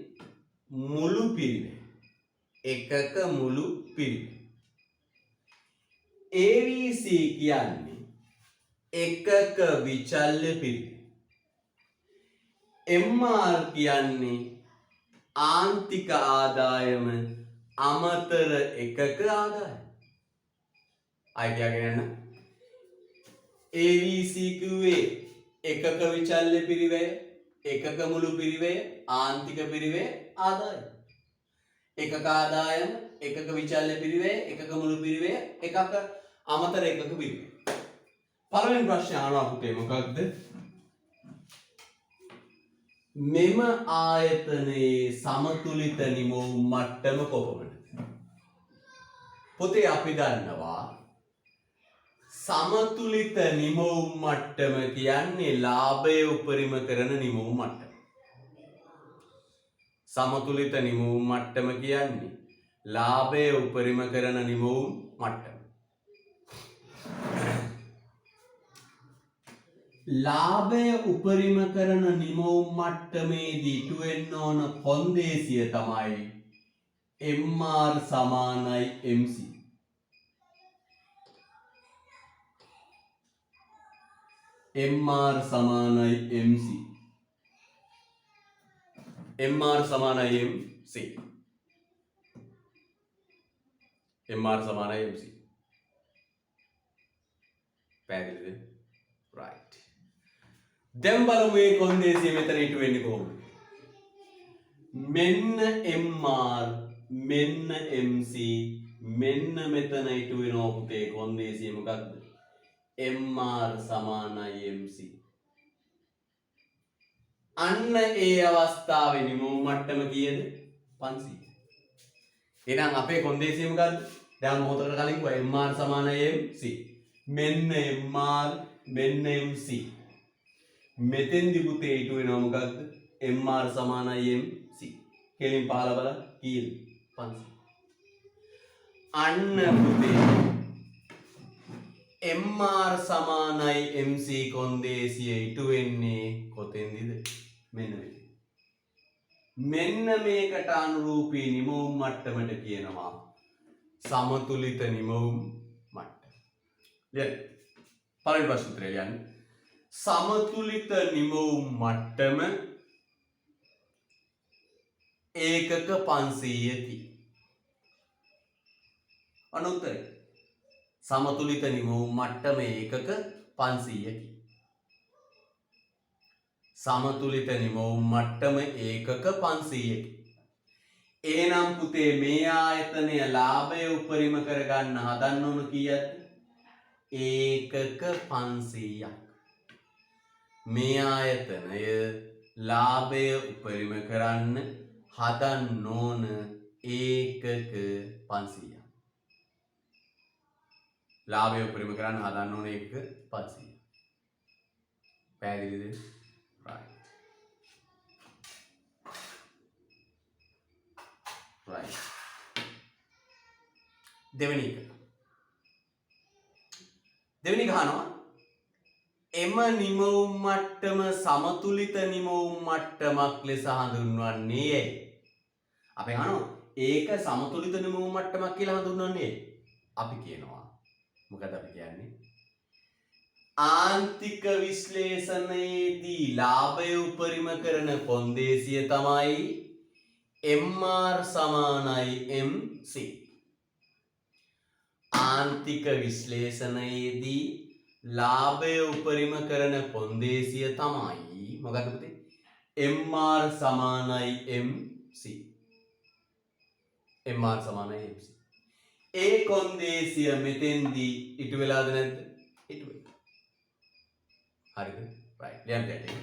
Speaker 1: මුළු පිරිවෙන්. එකක මුළු පිරිවෙන්. AVC කියන්නේ එකක විචල්්‍ය පිරිවෙන්. MR කියන්නේ ආන්තික ආදායම අමතර එකක ආදායම. අය කියගෙන යන්න. AVC කිව්වේ එකක විචල්්‍ය පිරිවැය, එකක මුළු පිරිවැය, ආන්තික පිරිවැය, ආදායම. එකක ආදායම, එකක විචල්්‍ය පිරිවැය, එකක මුළු පිරිවැය, එකක අමතර එකක පිරිවැය. පළවෙනි ප්‍රශ්නේ අහනවා පුතේ මොකක්ද? මෙම ආයතනයේ සමතුලිත නිමවුම් මට්ටම කොපමණද? පුතේ අපි දන්නවා සමතුලිත නිමවුම් මට්ටම කියන්නේ ලාභය උපරිම කරන නිමවුම් මට්ටම. සමතුලිත නිමවුම් මට්ටම කියන්නේ ලාභය උපරිම කරන නිමවුම් මට්ටම. ලාභය උපරිම කරන නිමවුම් මට්ටමේදී ඉටු වෙන්න ඕන කොන්දේසිය තමයි MR සමානයි MC. MR සමානයි MC. MR සමානයි MC. MR සමානයි MC. පැහැදිලිද? right. දැන් බලමු මේ කොන්දේසිය මෙතන ඉටු වෙන්නේ කොහොමද? මෙන්න MR මෙන්න MC මෙන්න මෙතන ඉටු වෙනවා පුතේ කොන්දේසිය මොකක්ද? MR සමානයි MC. අන්න ඒ අවස්ථාවේ නිමවුම් මට්ටම කීයද? 500. එහෙනම් අපේ කොන්දේසිය මොකක්ද? දැන් මොහොතකට කලින් කිව්වා MR සමානයි MC. මෙන්න MR මෙන්න MC. මෙතෙන්දි පුතේ ඉටු වෙනවා මොකක්ද? MR සමානයි MC. කෙලින් පහල බලන්න කීයද? 500. අන්න පුතේ MR සමානයි MC කොන්දේසිය ඉටු වෙන්නේ කොතෙන්දිද? මෙන්න මෙන්න මේකට අනුරූපී නිමවුම් මට්ටමට කියනවා සමතුලිත නිමවුම් මට්ටම. දැන් පළවෙනි ප්‍රශ්න උත්තරය යන්නේ. සමතුලිත නිමවුම් මට්ටම ඒකක 500කි. අනුත්තරය සමතුලිත නිමවුම් මට්ටම ඒකක 500කි. සමතුලිත නිමවුම් මට්ටම ඒකක 500කි. එහෙනම් පුතේ මේ ආයතනය ලාභය උපරිම කරගන්න හදන්න ඕන කීයද? ඒකක 500ක්. මේ ආයතනය ලාභය උපරිම කරන්න හදන්න ඕන ඒකක 500ක්. ලාභය උපරිම කරන්න හදන්න ඕන ඒකක 500. පැහැදිලිද? right. right. දෙවෙනි ගහනවා එම නිමවුම් මට්ටම සමතුලිත නිමවුම් මට්ටමක් ලෙස හඳුන්වන්නේ ඇයි? අපි අහනවා ඒක සමතුලිත නිමවුම් මට්ටමක් කියලා හඳුන්වන්නේ අපි කියනවා. මොකද අපි කියන්නේ ආන්තික විශ්ලේෂණයේදී ලාභය උපරිම කරන කොන්දේසිය තමයි MR සමානයි MC. ආන්තික විශ්ලේෂණයේදී ලාභය උපරිම කරන කොන්දේසිය තමයි මොකක්ද පුතේ? MR සමානයි MC. MR සමානයි MC. ඒ කොන්දේසිය මෙතෙන්දී ඉටු වෙලාද නැද්ද? ඉටු වෙලා. හරිද? right. ලියන්න දෙන්න.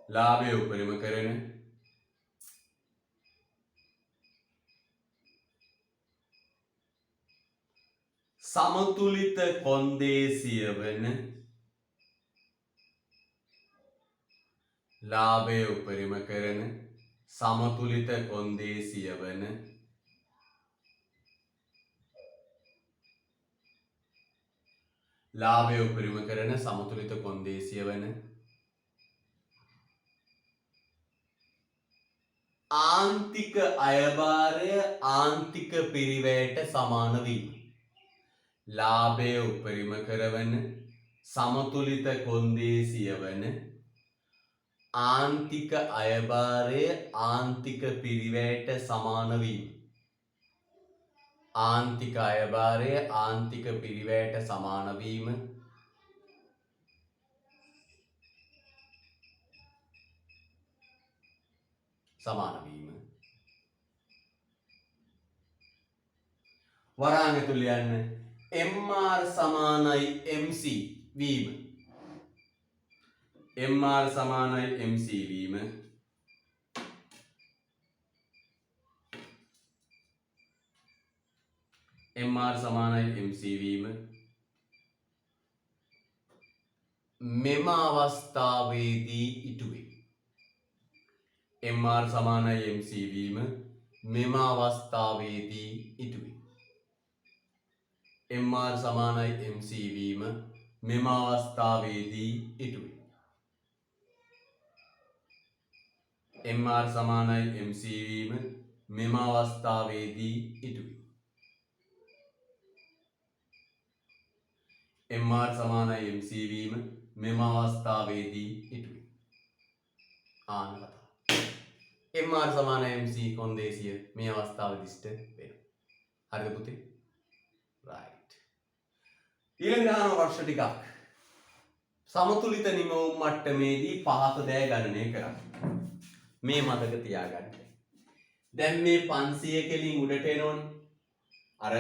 Speaker 1: ලාභය උපරිම කරන සමතුලිත කොන්දේසිය වන ලාභය උපරිම කරන සමතුලිත කොන්දේසිය වන ලාභය උපරිම කරන සමතුලිත කොන්දේසිය වන ආන්තික අයභාරය ආන්තික පිරිවැයට සමාන වීම. ලාභය උපරිම කරවන සමතුලිත කොන්දේසිය වන ආන්තික අයභාරය ආන්තික පිරිවැයට සමාන වීම. ආන්තික අයභාරය ආන්තික පිරිවැයට සමාන වීම වරාංග තුල යන්න MR සමානයි MC වීම. MR සමානයි MC වීම MR සමානයි MC වීම මෙම අවස්ථාවේදී ඉටු වේ. MR සමානයි MC වීම මෙම අවස්ථාවේදී ඉටු වේ. MR සමානයි MC වීම මෙම අවස්ථාවේදී ඉටු වේ. MR සමානයි MC වීම මෙම අවස්ථාවේදී ඉටු වේ. MR සමානයි MC වීම මෙම අවස්ථාවේදී ඉටු වේ. ආන කතාව. MR සමානයි MC කොන්දේසිය මේ අවස්ථාවේදී ඉෂ්ට වෙනවා. හරිද පුතේ? right. ඊළඟ ප්‍රශ්න ටිකක්. සමතුලිත නිමවුම් මට්ටමේදී පහත දෑ ගණනය කරන්න. මේ මතක තියාගන්න. දැන් මේ 500 කෙලින් උඩට එනෝනේ. අර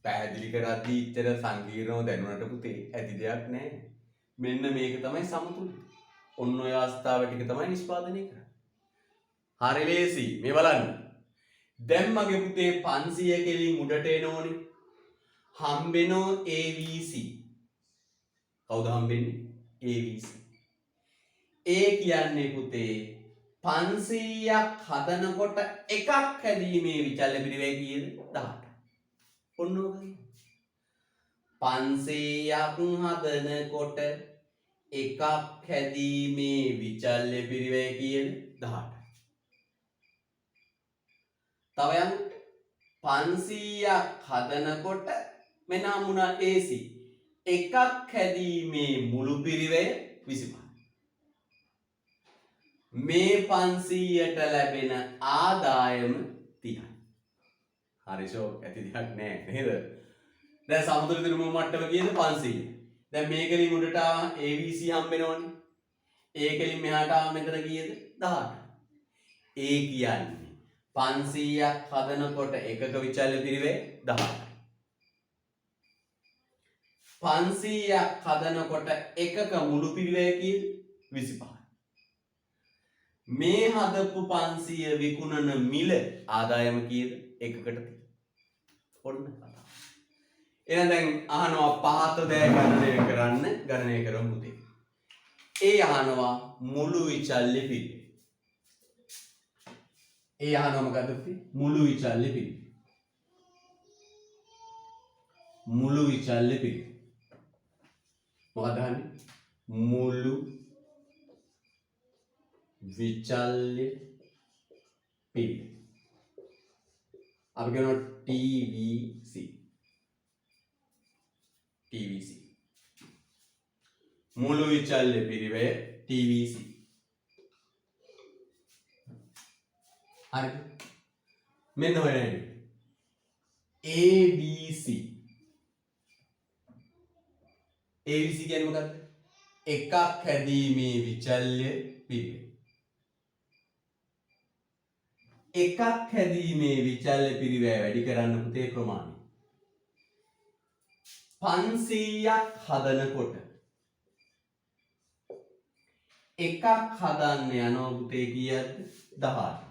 Speaker 1: පැහැදිලි කරද්දී ඉතර සංකීර්ණව දැනුණට පුතේ ඇති දෙයක් නැහැ. මෙන්න මේක තමයි සමතුලිත. ඔන්න ඔය අවස්ථාව ටික තමයි නිෂ්පාදනය කරන්නේ. හරි ලේසි. මේ බලන්න. දැන් මගේ පුතේ 500 කෙලින් උඩට එනෝනේ. හම්බෙනෝ ABC. කවුද හම්බෙන්නේ? ABC. ඒ කියන්නේ පුතේ 500ක් හදනකොට එකක් හැදීමේ විචල්්‍ය පිරිවැය කීයද? 18. ඔන්න ඔයයි. 500ක් හදනකොට එකක් හැදීමේ විචල්්‍ය පිරිවැය කීයද? 18. තව යන්න 500ක් හදනකොට මෙන්න හම්බුණා AC. එකක් හැදීමේ මුළු පිරිවැය 25. මේ 500ට ලැබෙන ආදායම 30යි. හරි ෂෝක් ඇති දෙයක් නෑ නේද? දැන් සමතුලිත නිමවුම් මට්ටම කීයද? 500. දැන් මේකෙලින් උඩට ආව ABC හම්බෙනවනේ. ඒකෙලින් මෙහාට ආව මෙතන කීයද? 18. ඒ කියන්නේ 500ක් හදනකොට එකක විචල්්‍ය පිරිවැය 18යි. 500ක් හදනකොට එකක මුළු පිරිවැය කීයද? 25යි. මේ හදපු 500 විකුණන මිල ආදායම කීයද? එකකට 30. ඔන්න කතාව. එහෙනම් දැන් අහනවා පහත දෑ ගණනය කරමු පුතේ. ඒ අහනවා මුළු විචල්්‍ය පිරිවැය. ඒ අහනවා මොකද පුතේ? මුළු විචල්්‍ය පිරිවැය. මුළු විචල්්‍ය පිරිවෙ. මොකක්ද අහන්නේ? මුළු විචල්්‍ය පිරිවෙ. අපි කියනවා TVC. TVC. මුළු විචල්්‍ය පිරිවෙ TVC. හරිද? මෙන්න හොයන්නේ ABC. ABC කියන්නේ මොකක්ද? එකක් හැදීමේ විචල්්‍ය පිරිවෙ. එකක් හැදීමේ විචල්්‍ය පිරිවැය වැඩි කරන්න පුතේ ප්‍රමාණය 500ක් හදනකොට එකක් හදන්න යනවා පුතේ කීයද? 18.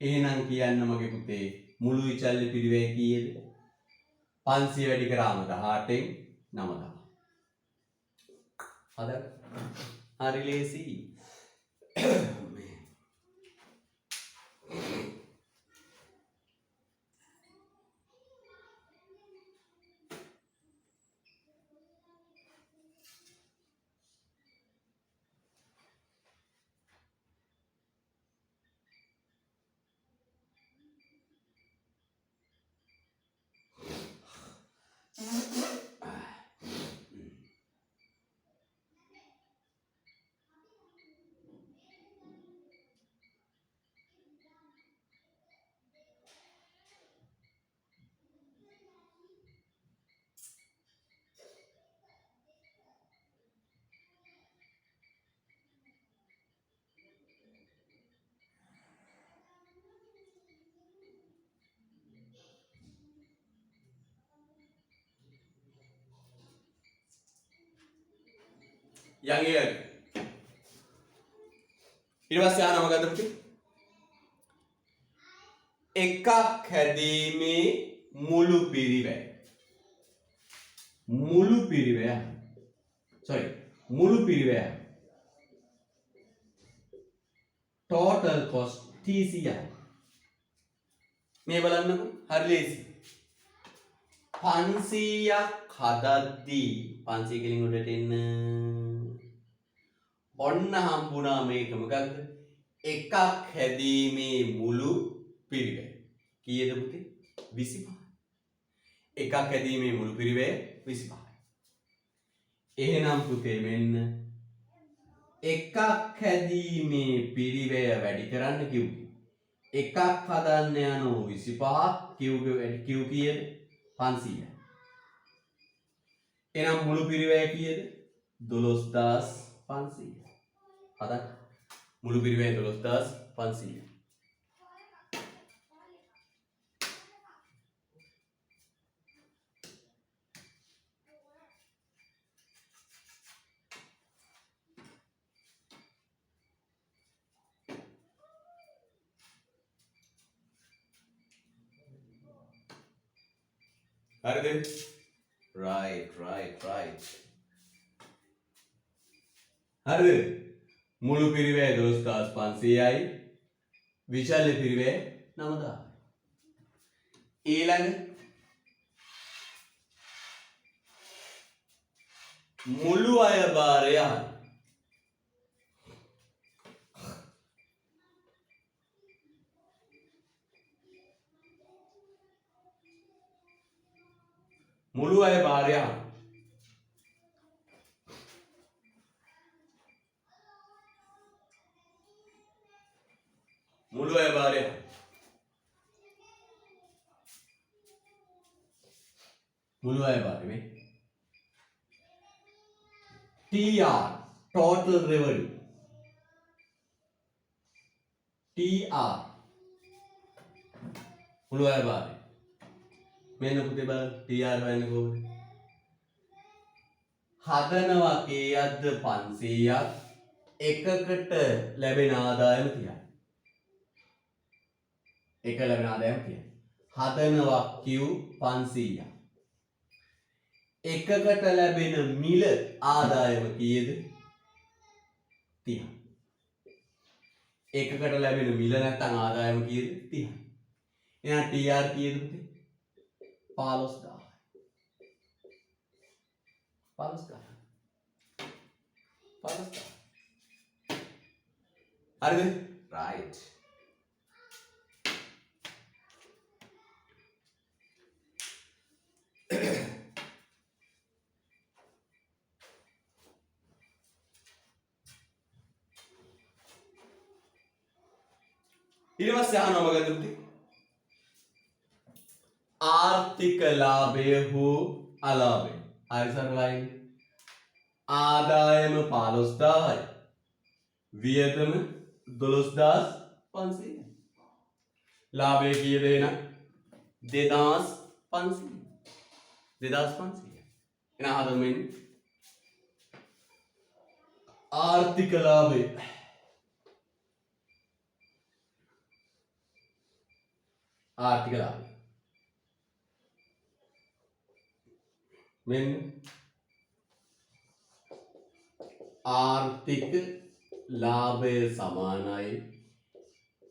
Speaker 1: එහෙනම් කියන්න මගේ පුතේ මුළු විචල්්‍ය පිරිවැය කීයද? 500 වැඩි කරාම 18න් 9000. හදන්න. හරි ලේසි. යන් ඊළඟ ඊට පස්සේ ආන මොකද්ද පුතේ? එකක් හැදීමේ මුළු පිරිවැය. මුළු පිරිවැය. මුළු පිරිවැය. total cost TCI. මේ බලන්නකෝ. හරි ලේසි. 500ක් හදද්දී 500 කෙලින් උඩට එන්න ඔන්න හම්බුණා මේක මොකක්ද? එකක් හැදීමේ මුළු පිරිවැය. කීයද පුතේ? 25. එකක් හැදීමේ මුළු පිරිවැය 25. එහෙනම් පුතේ මෙන්න එකක් හැදීමේ පිරිවැය වැඩි කරන්න කිව්වේ. එකක් හදන්න යනෝ 25ක් Q කීයද? 500. එහෙනම් මුළු පිරිවැය කීයද? 12500. හදන්න. මුළු පිරිවැය 12500. හරිද? right. හරිද? මුළු පිරිවැය 12500යි විශාල පිරිවැය 9000. ඊළඟ මුළු අය භාරය මුළු අය භාරය මුළු අය භාරය මේ TR total revenue TR මුළු අය භාරය මෙන්න පුතේ බලන්න TR වෙන්නේ කොහොමද? හදනවා කීයක්ද? 500ක්. එකකට ලැබෙන ආදායම 30යි. එක ලැබෙන ආදායම 30යි. හදනවා Q 500ක්. එකකට ලැබෙන මිල ආදායම කීයද? 30යි. එකකට ලැබෙන මිල නැත්නම් ආදායම කීයද? 30යි. එහෙනම් TR කීයද පුතේ? 15000. 15,000. 15,000. හරිද? right. ඊට පස්සේ අහනවා මොකද පුතේ? ආර්ථික ලාභය හෝ අලාභය. හරි සරලයි. ආදායම 15,000යි. වියදම 12,500යි. ලාභය කීයද එහෙනම්? 2,500. 2,500. එහෙනම් හදමු මෙන්න. ආර්ථික ලාභය ආර්ථික ලාභය මෙන්න ආර්ථික ලාභය සමානයි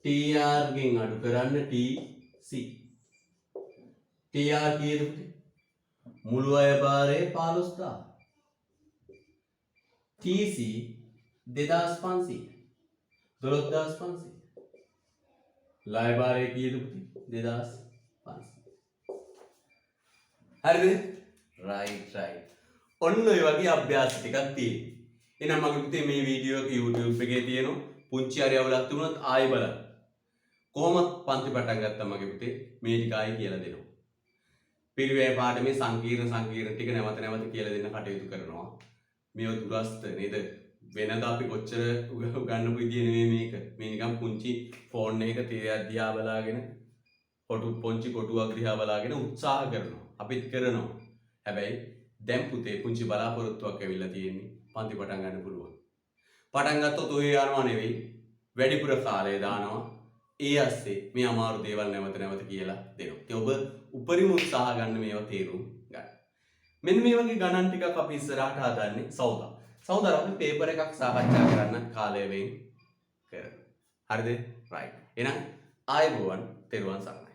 Speaker 1: TR ගෙන් අඩු කරන්න TC. TR කීයද පුතේ? මුළු අය භාරය 15,000. TC 2,500. 12,500. ලය භාරය කීයද පුතේ? 2,500. හරිද? right. ඔන්න ඔය වගේ අභ්‍යාස ටිකක් තියෙනවා. එහෙනම් මගේ පුතේ මේ වීඩියෝ එක YouTube එකේ තියෙනවා. පුංචි හරි අවුලක් තිබුණොත් ආයෙ බලන්න. කොහොමද පන්ති පටන් ගත්තා මගේ පුතේ මේ ටික ආයෙ කියලා දෙනවා. පිළිවෙල පාඩමේ සංකීර්ණ ටික නැවත කියලා දෙන්න කටයුතු කරනවා. මේව දුරස්ත නේද? වෙනද අපි කොච්චර උගන්නපු විදිය නෙමෙයි මේක. මේ නිකන් පුංචි ෆෝන් එකක තිරයක් දිහා බලාගෙන පොන්චි කොටුවක් දිහා බලාගෙන උත්සාහ කරනවා. අපිත් කරනවා. හැබැයි දැන් පුතේ පුංචි බලාපොරොත්තුවක් ඇවිල්ලා තියෙන්නේ පන්ති පටන් ගන්න පුළුවන්. පටන් ගත්තොත් ඔය යනවා නෙවෙයි. වැඩිපුර කාලය දානවා. ඒ ඇස්සේ මේ අමාරු දේවල් නැවත කියලා දෙනවා. ඉතින් ඔබ උපරිම උත්සාහ ගන්න මේවා තේරුම් ගන්න. මෙන්න මේ වගේ ගණන් ටිකක් අපි ඉස්සරහට හදන්නේ සෞදා. සෞදා අපි පේපර් එකක් සාකච්ඡා කරන්න කාලය වෙන් කරනවා. හරිද? right. එහෙනම් ආයුබෝවන් තෙරුවන් සරණයි.